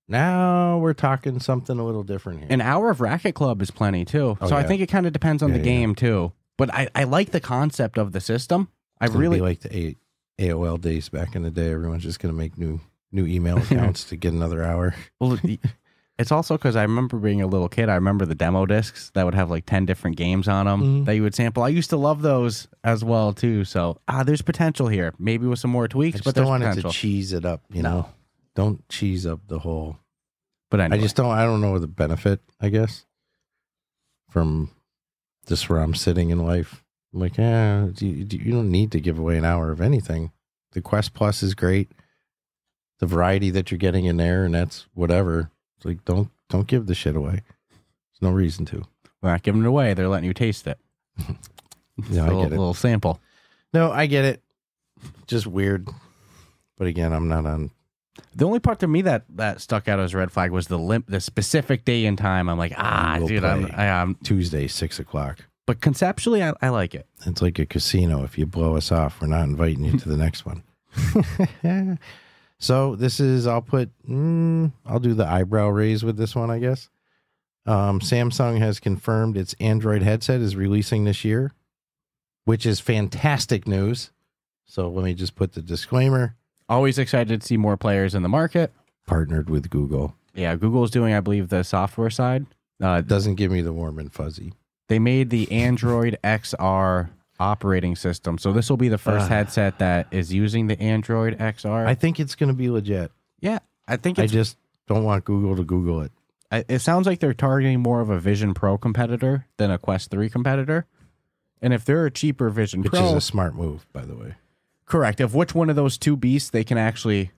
Now we're talking something a little different here. An hour of Racket Club is plenty too. So I think it kind of depends on the game too. But I like the concept of the system. I really like the AOL days back in the day. Everyone's just going to make new email accounts to get another hour. Well, it's also because I remember being a little kid. I remember the demo discs that would have like 10 different games on them that you would sample. I used to love those as well too. So there's potential here. Maybe with some more tweaks, but there's potential. I don't want it to cheese it up. You know, don't cheese up the whole. But anyway. I don't know the benefit, I guess, from just where I'm sitting in life. I'm like, you don't need to give away an hour of anything. The Quest Plus is great. The variety that you're getting in there, and that's whatever. It's like, don't give the shit away. There's no reason to. We're not giving it away. They're letting you taste it. Yeah, I get it. A little sample. No, I get it. Just weird. But again, I'm not on. The only part to me that stuck out as a red flag was the specific day and time. I'm like, dude, I'm Tuesday, 6:00. But conceptually, I like it. It's like a casino. If you blow us off, we're not inviting you to the next one. So this is, I'll do the eyebrow raise with this one, I guess. Samsung has confirmed its Android headset is releasing this year, which is fantastic news. So let me just put the disclaimer. Always excited to see more players in the market. Partnered with Google. Yeah, Google's doing, I believe, the software side. It doesn't give me the warm and fuzzy. They made the Android XR operating system. So this will be the first headset that is using the Android XR. I think it's going to be legit. Yeah, I just don't want Google to Google it. It sounds like they're targeting more of a Vision Pro competitor than a Quest 3 competitor. And if they're a cheaper Vision Pro... Which is a smart move, by the way. Correct. Of which one of those two beasts they can actually,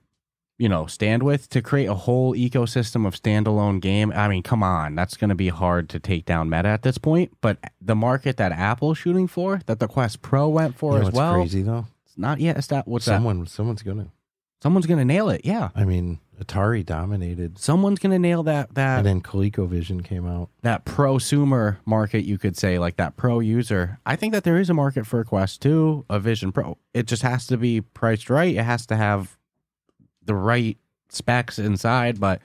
stand with to create a whole ecosystem of standalone game. I mean, come on. That's going to be hard to take down Meta at this point. But the market that Apple's shooting for, that the Quest Pro went for as well. What's crazy, though? It's not yet established. Someone's going to. Someone's going to nail it, yeah. I mean, Atari dominated. Someone's going to nail that. And then ColecoVision came out. That prosumer market, you could say, like that pro user. I think that there is a market for a Quest 2, a Vision Pro. It just has to be priced right. It has to have the right specs inside. But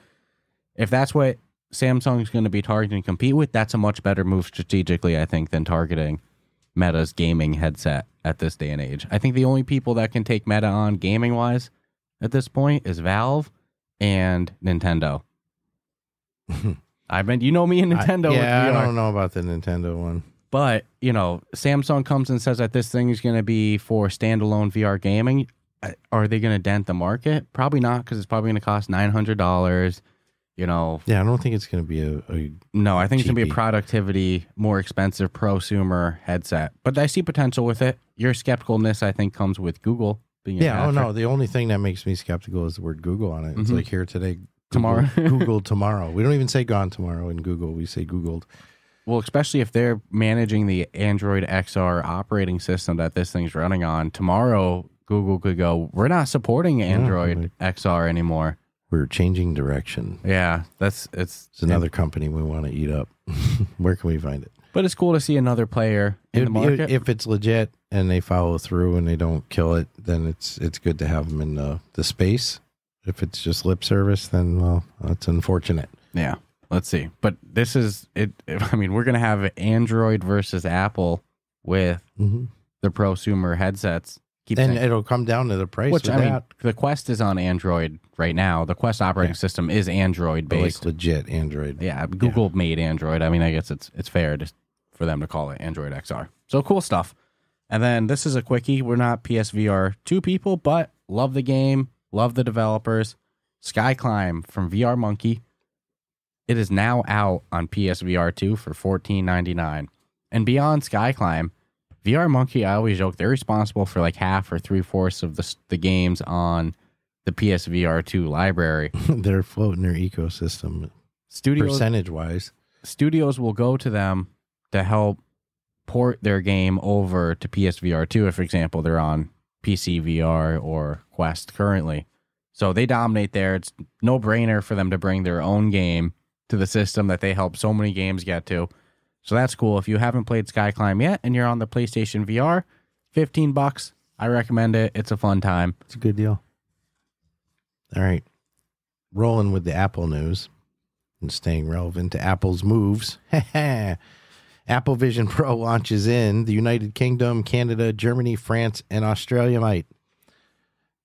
if that's what Samsung's going to be targeting and compete with, that's a much better move strategically, I think, than targeting Meta's gaming headset at this day and age. I think the only people that can take Meta on gaming-wise at this point is Valve and Nintendo. You know me and Nintendo. I don't know about the Nintendo one. But, Samsung comes and says that this thing is going to be for standalone VR gaming. Are they going to dent the market? Probably not, because it's probably going to cost $900. Yeah, I don't think it's going to be a no, I think it's going to be a cheapie. productivity, more expensive prosumer headset. But I see potential with it. Your skepticalness, I think, comes with Google. No. The only thing that makes me skeptical is the word Google on it. It's like here today, tomorrow. Google tomorrow. We don't even say gone tomorrow in Google. We say Googled. Well, especially if they're managing the Android XR operating system that this thing's running on. Tomorrow, Google could go, we're not supporting Android XR anymore. We're changing direction. Yeah, it's another company we want to eat up. Where can we find it? But it's cool to see another player in the market. If it's legit and they follow through and they don't kill it, then it's good to have them in the space. If it's just lip service, then, well, that's unfortunate. Yeah, let's see. But this is it. I mean, we're going to have Android versus Apple with the prosumer headsets. And it'll come down to the price. Which, I mean, the Quest is on Android right now. The Quest operating system is Android-based. Like legit Android. Yeah, Google made Android. I mean, I guess it's fair for them to call it Android XR. So cool stuff. And then this is a quickie. We're not PSVR2 people, but love the game, love the developers. Sky Climb from VR Monkey. It is now out on PSVR2 for $14.99. And beyond Sky Climb, VR Monkey, I always joke, they're responsible for like half or 3/4 of the games on the PSVR2 library. They're floating their ecosystem. Percentage-wise. Studios will go to them to help port their game over to PSVR2 if, for example, they're on PC VR or Quest currently. So they dominate there. It's no-brainer for them to bring their own game to the system that they help so many games get to. So that's cool. If you haven't played Sky Climb yet and you're on the PlayStation VR, $15. I recommend it. It's a fun time. It's a good deal. All right. Rolling with the Apple news and staying relevant to Apple's moves. Apple Vision Pro launches in the United Kingdom, Canada, Germany, France, and Australia.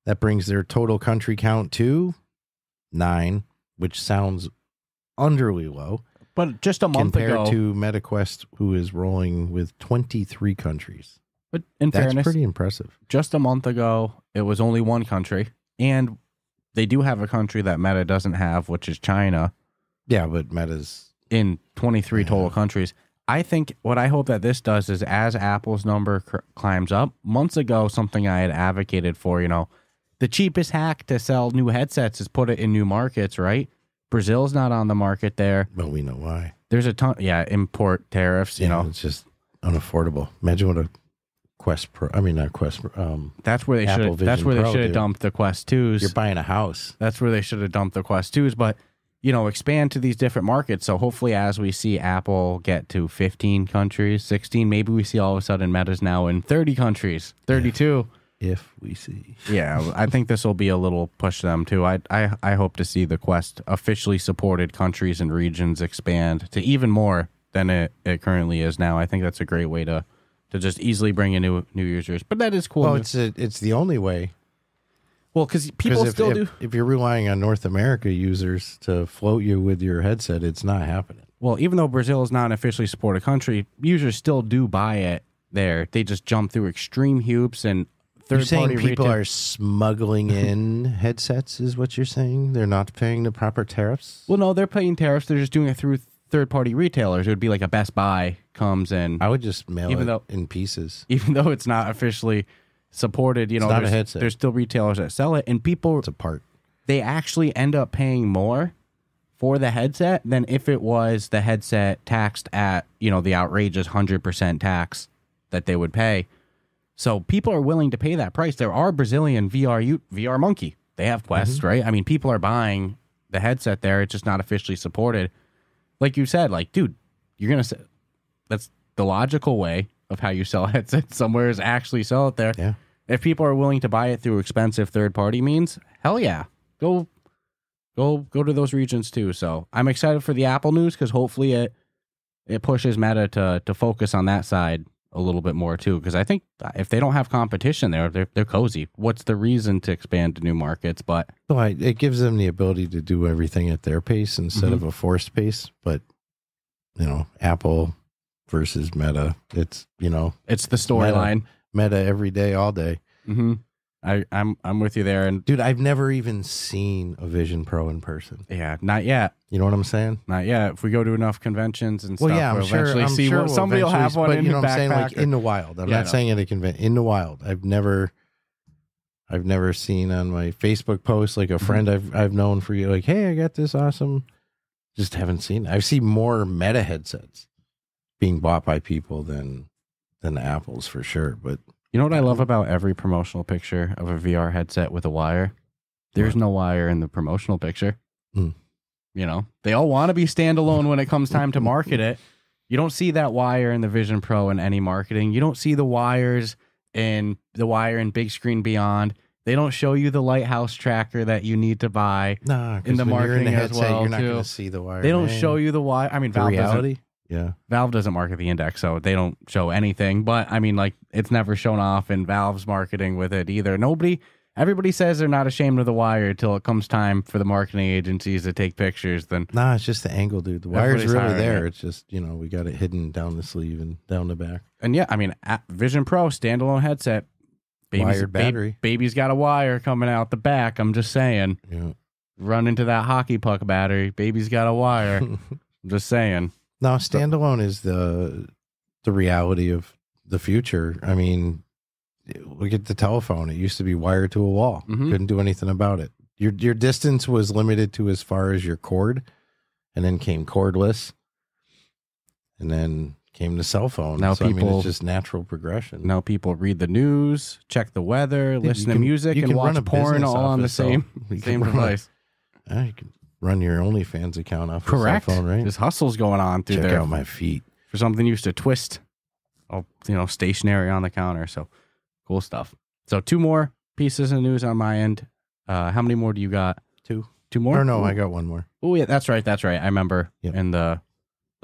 That brings their total country count to 9, which sounds underly low. But just a month ago, compared to MetaQuest, who is rolling with 23 countries. But in That's fairness, pretty impressive. Just a month ago, it was only one country, and they do have a country that Meta doesn't have, which is China. Yeah, but Meta's in 23 total countries. I think what I hope that this does is as Apple's number climbs up. Months ago, something I had advocated for, the cheapest hack to sell new headsets is put it in new markets, right? Brazil's not on the market there. Well, we know why. There's a ton, import tariffs, It's just unaffordable. Imagine what a Quest Pro, not Quest Pro, that's where they should have dumped the Quest 2s. You're buying a house. That's where they should have dumped the Quest 2s, but, expand to these different markets. So hopefully as we see Apple get to 15 countries, 16, maybe we see all of a sudden Meta's now in 30 countries, 32. If we see. Yeah, I think this will be a little push to them too. I hope to see the Quest officially supported countries and regions expand to even more than it currently is now. I think that's a great way to just easily bring in new users. But that is cool. Well, it's the only way. Well, because people still do. If you're relying on North America users to float you with your headset, it's not happening. Well, even though Brazil is not an officially supported country, users still do buy it there. They just jump through extreme hoops and You're saying people are smuggling in headsets is what you're saying? They're not paying the proper tariffs? Well, no, they're paying tariffs. They're just doing it through third-party retailers. It would be like a Best Buy comes in. I would just mail it in pieces. Even though it's not officially supported, it's not a headset. There's still retailers that sell it. And people, it's a part. They actually end up paying more for the headset than if it was the headset taxed at, the outrageous 100% tax that they would pay. So people are willing to pay that price. There are Brazilian VR Monkey. They have Quest, right? I mean, people are buying the headset there. It's just not officially supported. Like you said, dude, you're going to... That's the logical way of how you sell headsets somewhere is actually sell it there. Yeah. If people are willing to buy it through expensive third-party means, hell yeah. Go to those regions too. So I'm excited for the Apple news because hopefully it pushes Meta to focus on that side a little bit more too, because I think if they don't have competition there, they're cozy. What's the reason to expand to new markets? But it gives them the ability to do everything at their pace instead of a forced pace. But Apple versus Meta, it's it's the storyline. Meta every day, all day. Mm-hmm. I'm with you there. And dude, I've never even seen a Vision Pro in person. Yeah, not yet. You know what I'm saying? Not yet. If we go to enough conventions and stuff, I'm we'll sure, eventually see what somebody will have one but in you the know what I'm saying? backpack. In the wild. I'm not saying at a convention. In the wild. I've never seen on my Facebook post a friend I've known for you, hey, I got this awesome. Just haven't seen it. I've seen more Meta headsets being bought by people than the Apples for sure. But you know what I love about every promotional picture of a VR headset with a wire? There's no wire in the promotional picture. They all want to be standalone when it comes time to market it. You don't see that wire in the Vision Pro in any marketing. You don't see the wire in Big Screen Beyond. They don't show you the lighthouse tracker that you need to buy in the marketing as well. You're not going to see the wire. They don't show you the wire. I mean, Valve reality. Yeah. Valve doesn't market the Index, so they don't show anything. But I mean, like, it's never shown off in Valve's marketing with it either. Everybody says they're not ashamed of the wire until it comes time for the marketing agencies to take pictures. Then Nah, it's just the angle, dude. The wire's really hiring there. it. It's just, we got it hidden down the sleeve and down the back. And yeah, I mean, Vision Pro standalone headset. Wired battery. Baby's got a wire coming out the back. I'm just saying. Yeah. Run into that hockey puck battery. Baby's got a wire. I'm just saying. No, standalone is the reality of the future. I mean, look at the telephone. It used to be wired to a wall. Mhm. Couldn't do anything about it. Your distance was limited to as far as your cord, and then came cordless, and then came the cell phone. Now so, people- it's just natural progression. Now people read the news, check the weather, listen to music, you and can run watch a porn business all off on the it, so same you can run a- device. You can run your OnlyFans account off Correct. a cell phone, right? There's hustles going on through Check there out my feet. for something used to twist, stationary on the counter. So cool stuff. So 2 more pieces of news on my end. How many more do you got? 2. 2 more? Or no, Ooh. I got one more. Oh yeah, that's right. I remember Yep. in the.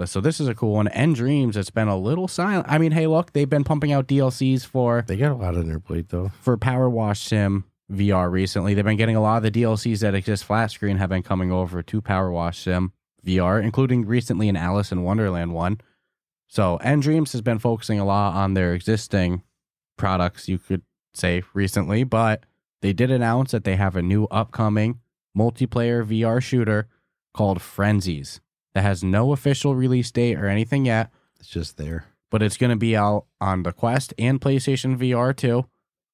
So this is a cool one. nDreams. It's been a little silent. I mean, hey, look, they've been pumping out DLCs for They got a lot on their plate, though. Power Wash Sim VR recently. They've been getting a lot of the DLCs that exist flat screen have been coming over to Power Wash Sim VR, including recently an Alice in Wonderland one. So nDreams has been focusing a lot on their existing products, you could say, recently, but they did announce that they have a new upcoming multiplayer VR shooter called Frenzies that has no official release date or anything yet, It's just there. but it's going to be out on the Quest and PlayStation VR too.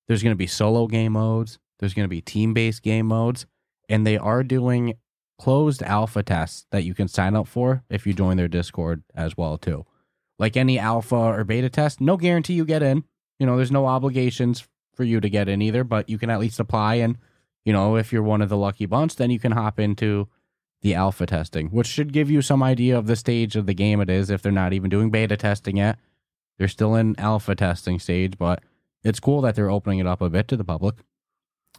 There's going to be solo game modes. There's going to be team-based game modes. And they are doing closed alpha tests that you can sign up for if you join their Discord as well too. Like any alpha or beta test, no guarantee you get in. There's no obligations for you to get in either, but you can at least apply. And, if you're one of the lucky bunch, then you can hop into the alpha testing, which should give you some idea of the stage of the game it is if they're not even doing beta testing yet. They're still in alpha testing stage, but it's cool that they're opening it up a bit to the public.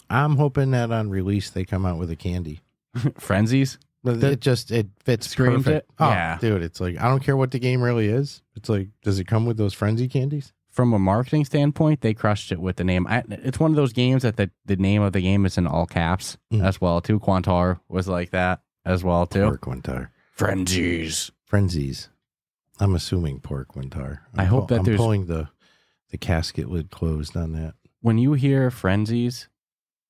I'm hoping that on release they come out with a candy. Frenzies? But it fits Screamed perfect. it? Oh, Yeah. dude, it's like, I don't care what the game really is. It's like, does it come with those frenzy candies? From a marketing standpoint, they crushed it with the name. It's one of those games that the name of the game is in all caps as well, too. Quantar was like that as well, too. Pork Quintar. Frenzies. Frenzies. I'm assuming pork Quintar. I hope that I'm there's- pulling the casket lid closed on that. When you hear Frenzies,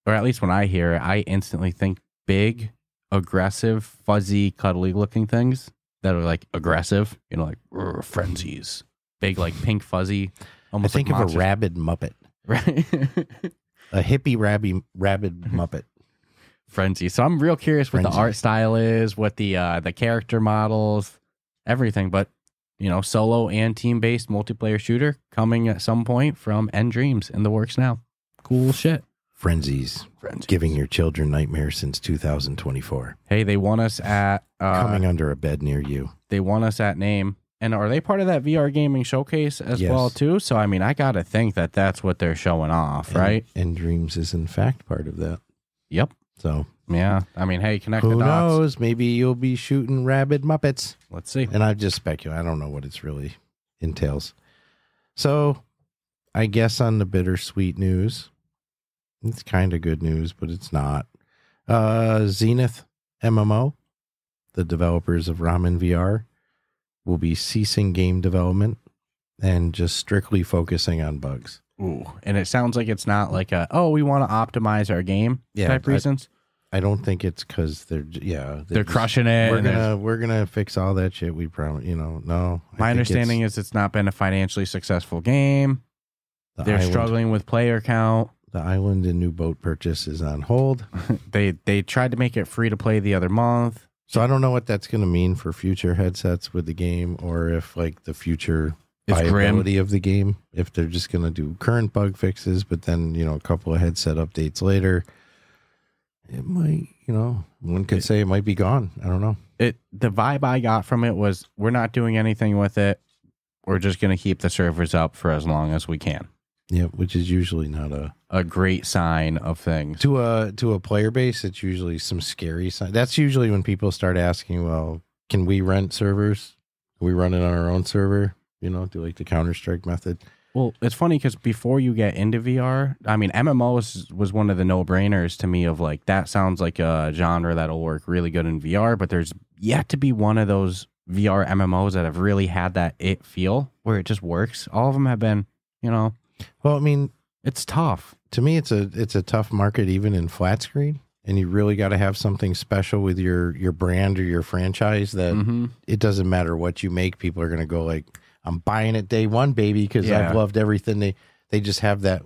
or at least when I hear it, I instantly think big, aggressive, fuzzy, cuddly looking things that are like aggressive, like Frenzies. Big, like pink, fuzzy, I almost think like of monsters. a rabid Muppet. Right? A hippie rabid Muppet. Frenzy. So I'm real curious what the Frenzy. art style is, what the character models, everything. But solo and team based multiplayer shooter coming at some point from nDreams in the works now. Cool shit. Frenzies. Frenzies. Giving your children nightmares since 2024. Hey, they want us at Coming under a bed near you. they want us at name. And are they part of that VR gaming showcase as Yes. well too? So I mean, I gotta think that that's what they're showing off, right? And Dreams is in fact part of that. Yep. So Yeah. I mean, hey, connect the who dots. knows? Maybe you'll be shooting rabid Muppets. Let's see. And I just speculate. I don't know what it's really entails. So I guess on the bittersweet news, it's kind of good news, but it's not. Zenith MMO, the developers of Ramen VR, will be ceasing game development and just strictly focusing on bugs. Ooh, and it sounds like it's not like we want to optimize our game type reasons. I don't think it's because they're They're crushing it. We're gonna fix all that shit. We probably no. My understanding is it's not been a financially successful game. They're struggling with player count. The island and new boat purchase is on hold. They tried to make it free to play the other month. So I don't know what that's going to mean for future headsets with the game, or if like the future It's grim. viability of the game, if they're just going to do current bug fixes, but then, a couple of headset updates later, it might, one could say it might be gone. I don't know. The vibe I got from it was we're not doing anything with it. We're just going to keep the servers up for as long as we can. Yeah, which is usually not A great sign of things. to a player base. It's usually some scary sign. That's usually when people start asking, well, can we rent servers? We run it on our own server, do like the Counter-Strike method. Well, it's funny because before you get into VR, I mean, MMOs was one of the no-brainers to me of like, that sounds like a genre that'll work really good in VR, but there's yet to be one of those VR MMOs that have really had that it feel where it just works. All of them have been, Well, I mean, it's tough. To me, it's a tough market even in flat screen, and you really got to have something special with your brand or your franchise that it doesn't matter what you make. People are going to go like, I'm buying it day one, baby, because I've loved everything. They just have that,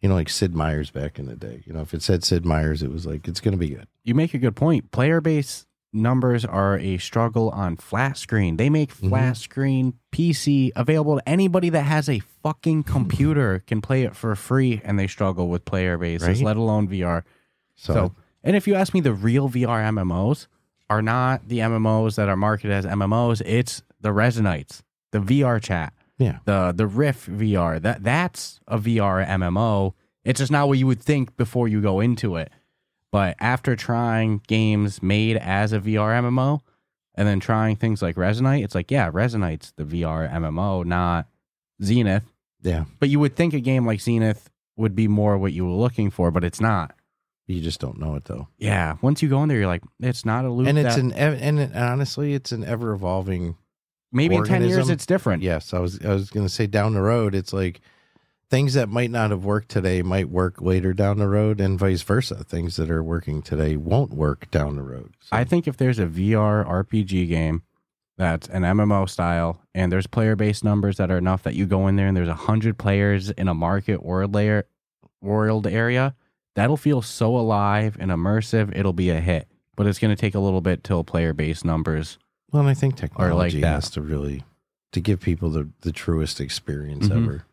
like Sid Meier's back in the day. If it said Sid Meier's, it was like, it's going to be good. You make a good point. Player base numbers are a struggle on flat screen. They make flat screen PC available to anybody that has a fucking computer can play it for free, and they struggle with player bases, let alone VR. So, and if you ask me, the real VR MMOs are not the MMOs that are marketed as MMOs. It's the Resonites, the VR chat, the Riff VR. That's a VR MMO. It's just not what you would think before you go into it. But after trying games made as a VR MMO and then trying things like Resonite, it's like, Resonite's the VR MMO, not Zenith. Yeah. But you would think a game like Zenith would be more what you were looking for, but it's not. You just don't know it, though. Yeah. Once you go in there, you're like, it's not a loop. And honestly, it's an ever evolving. Maybe organism. In 10 years, it's different. Yes. I was going to say down the road, it's like things that might not have worked today might work later down the road, and vice versa. Things that are working today won't work down the road. So. I think if there's a VR RPG game that's an MMO style and there's player-based numbers that are enough that you go in there and there's 100 players in a market world area, that'll feel so alive and immersive, it'll be a hit. But it's going to take a little bit till player-based numbers. Well, and I think technology like has to give people the truest experience ever.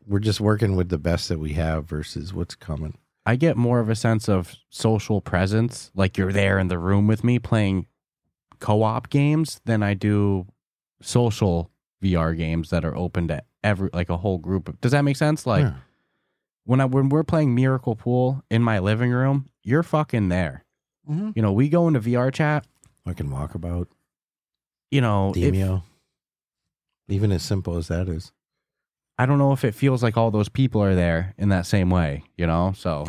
We're just working with the best that we have versus what's coming. I get more of a sense of social presence, like you're there in the room with me playing co-op games, than I do social VR games that are open to a whole group. Does that make sense? Like when we're playing Miracle Pool in my living room, you're fucking there. We go into VR chat. Fucking walkabout. Demio. Even as simple as that is. I don't know if it feels like all those people are there in that same way, So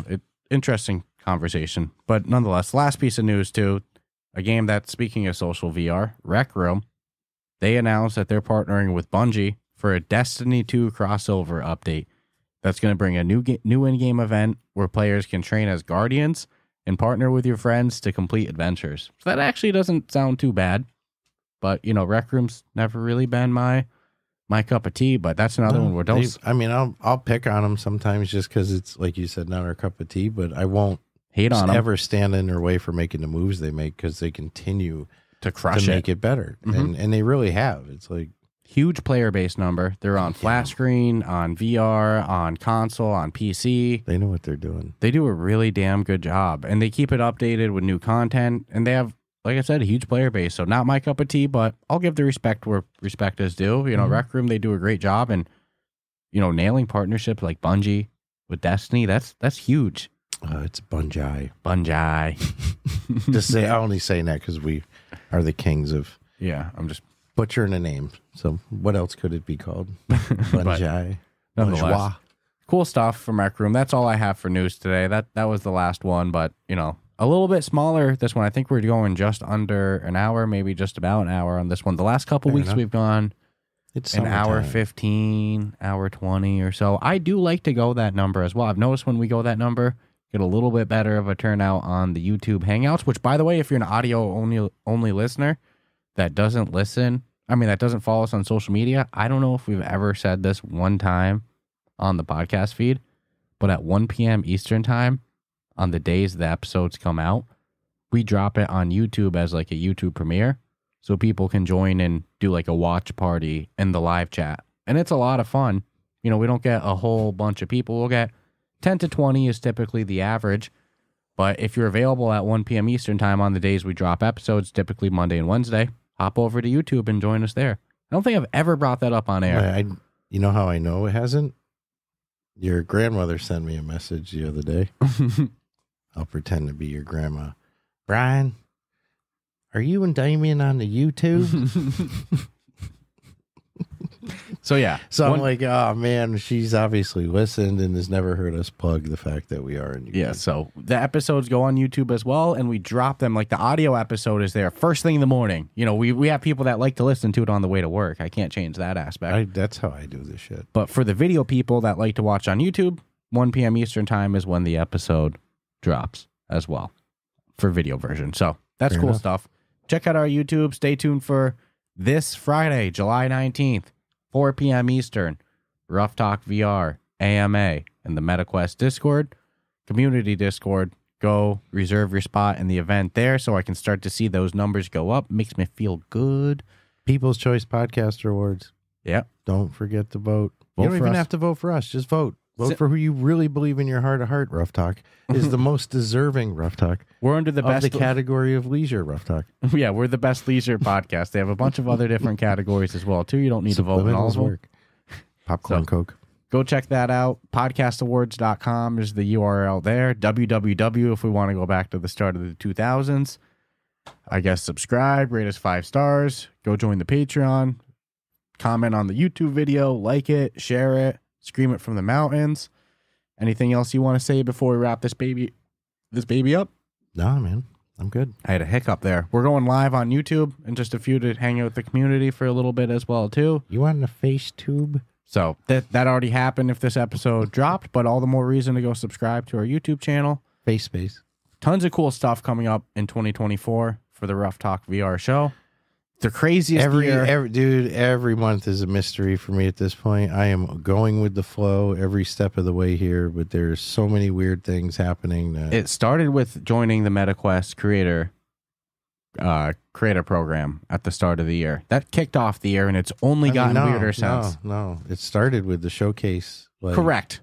interesting conversation. But nonetheless, last piece of news too, a game that's, speaking of social VR, Rec Room, they announced that they're partnering with Bungie for a Destiny 2 crossover update that's going to bring a new in-game event where players can train as guardians and partner with your friends to complete adventures. So that actually doesn't sound too bad. But, Rec Room's never really been my cup of tea, but that's another one where I'll pick on them sometimes just because it's, like you said, not our cup of tea, but I won't hate on them. Ever stand in their way for making the moves they make, because they continue to crush make it better. And they really have. It's like huge player base number. They're on flat screen, on VR, on console, on PC. They know what they're doing. They do a really damn good job, and they keep it updated with new content, and they have, like I said, a huge player base. So not my cup of tea, but I'll give the respect where respect is due. Rec Room, they do a great job, and nailing partnerships like Bungie with Destiny, that's huge. It's Bungie. Just I'm only saying that because we are the kings of. Yeah, I'm just butchering a name. So what else could it be called? Bungie. Nonetheless, cool stuff from Rec Room. That's all I have for news today. That was the last one, but a little bit smaller. This one, I think we're going just under an hour, maybe just about an hour on this one. The last couple weeks we've gone an hour 15, hour 20 or so. I do like to go that number as well. I've noticed when we go that number, get a little bit better of a turnout on the YouTube Hangouts, which, by the way, if you're an audio only listener that doesn't that doesn't follow us on social media, I don't know if we've ever said this one time on the podcast feed, but at 1 p.m. Eastern time, on the days the episodes come out, we drop it on YouTube as like a YouTube premiere, so people can join and do like a watch party in the live chat. And it's a lot of fun. We don't get a whole bunch of people. We'll get 10 to 20 is typically the average. But if you're available at 1 p.m. Eastern time on the days we drop episodes, typically Monday and Wednesday, hop over to YouTube and join us there. I don't think I've ever brought that up on air. You know how I know it hasn't? Your grandmother sent me a message the other day. I'll pretend to be your grandma. Brian, Are you and Damien on the YouTube? So yeah. So I'm like, oh man, she's obviously listened and has never heard us plug the fact that we are in YouTube. Yeah, so the episodes go on YouTube as well, and we drop them, like the audio episode is there first thing in the morning. You know, we have people that like to listen to it on the way to work. I can't change that aspect. That's how I do this shit. But for the video people that like to watch on YouTube, 1 p.m. Eastern time is when the episode drops as well for video version. So that's Fair cool enough. stuff. Check out our YouTube. Stay tuned for this Friday, July 19th, 4 p.m. Eastern, Ruff Talk VR AMA in the MetaQuest Discord, community Discord. Go reserve your spot in the event there so I can start to see those numbers go up. Makes me feel good. People's Choice Podcast Awards. Yep. Don't forget to vote. Vote You don't for even us. have to vote for us. Just vote. Vote for who you really believe in your heart of heart. Ruff Talk is the most deserving Ruff Talk We're under the of best the category of leisure Ruff Talk. Yeah, we're the best leisure podcast. They have a bunch of other different categories as well, too. You don't need to vote in all of them. Work. Popcorn Coke. Go check that out. Podcastawards.com is the URL there. www if we want to go back to the start of the 2000s. I guess subscribe, rate us 5 stars. Go join the Patreon. Comment on the YouTube video. Like it. Share it. Scream it from the mountains. Anything else you want to say before we wrap this baby up? Nah, man. I'm good. I had a hiccup there. We're going live on YouTube in just a few to hang out with the community for a little bit as well, too. You want a face tube? So that already happened if this episode dropped, but all the more reason to go subscribe to our YouTube channel. Face space. Tons of cool stuff coming up in 2024 for the Ruff Talk VR show. The craziest year. Every month is a mystery for me at this point. I am going with the flow every step of the way here, but there's so many weird things happening. It started with joining the MetaQuest creator program at the start of the year. That kicked off the year, and it's only gotten weirder since. No. It started with the showcase. Correct.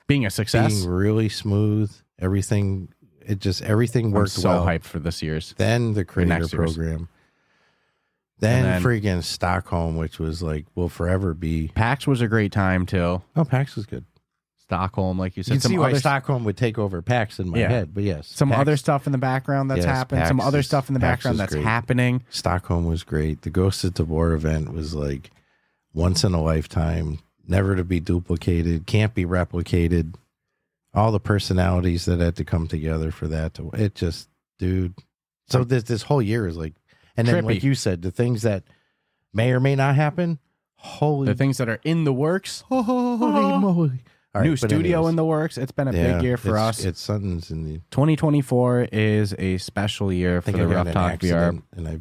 Being a success. Being really smooth. Everything worked so well. hyped for this year's. Then the creator next year's. program. Then freaking Stockholm, which was like, will forever be. PAX was a great time, too. Oh, PAX was good. Stockholm, like you said. You can see why Stockholm would take over PAX in my head, but yes. Some PAX, other stuff in the background that's happened. PAX Some other is- stuff in the PAX background is that's great. happening. Stockholm was great. The Ghost at the War event was like once in a lifetime, never to be duplicated, can't be replicated. All the personalities that had to come together for that. So this whole year is like, and then Trippy. like you said, the things that may or may not happen. Holy The things that are in the works. holy moly! All right, New but studio anyways, in the works. It's been a big year for us. It's something's in the 2024 is a special year for I think the I got Ruff an Talk VR. accident and I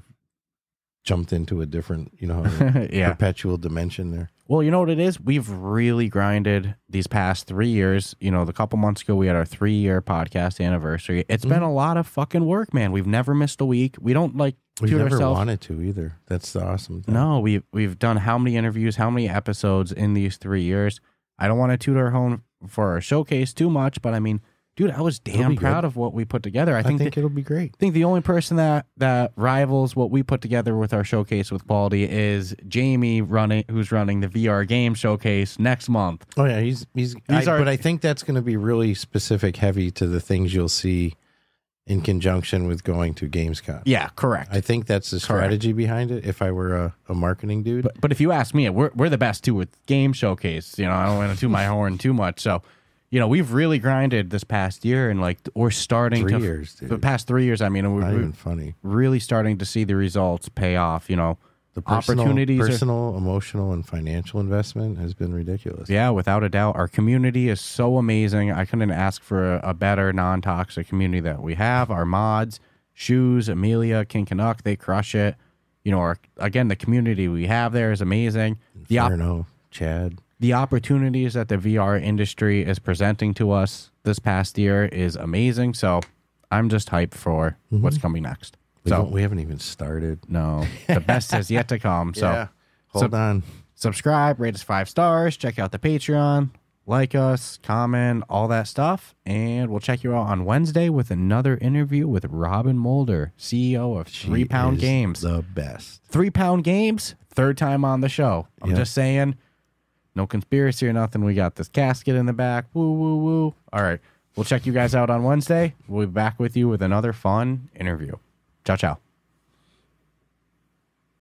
jumped into a different, Yeah. perpetual dimension there. Well, you know what it is? We've really grinded these past 3 years. The couple months ago, we had our 3-year podcast anniversary. It's been a lot of fucking work, man. We've never missed a week. We don't We've toot never ourselves. wanted to either. That's the awesome thing. No, we've done how many interviews, how many episodes in these 3 years. I don't want to toot our horn for our showcase too much, but I mean, dude, I was damn be proud good. of what we put together. I think it'll be great. I think the only person that rivals what we put together with our showcase with quality is Jamie who's running the VR game showcase next month. Oh yeah, but I think that's going to be really specific, heavy to the things you'll see in conjunction with going to Gamescom. Yeah, correct. I think that's the strategy behind it. If I were a marketing dude, But if you ask me, we're the best too with game showcase. I don't want to toot my horn too much. So, we've really grinded this past year, and like we're starting 3 years, dude. the past 3 years. I mean, not we're even funny. really starting to see the results pay off. The personal, opportunities are- personal, emotional, and financial investment has been ridiculous. Yeah, without a doubt. Our community is so amazing. I couldn't ask for a better non-toxic community that we have. Our mods, Shoes, Amelia, King Canuck, they crush it. The community we have there is amazing. Inferno, Chad. The opportunities that the VR industry is presenting to us this past year is amazing. So I'm just hyped for what's coming next. We haven't even started. No, the best has yet to come. So Yeah. Hold on. subscribe, rate us 5 stars, check out the Patreon, like us, comment, all that stuff. And we'll check you out on Wednesday with another interview with Robin Mulder, CEO of 3 Pound Is Games. the best. 3 Pound Games, 3rd time on the show. I'm Yeah. just saying, no conspiracy or nothing. We got this casket in the back. Woo, woo, woo. All right. We'll check you guys out on Wednesday. We'll be back with you with another fun interview. Ciao, ciao.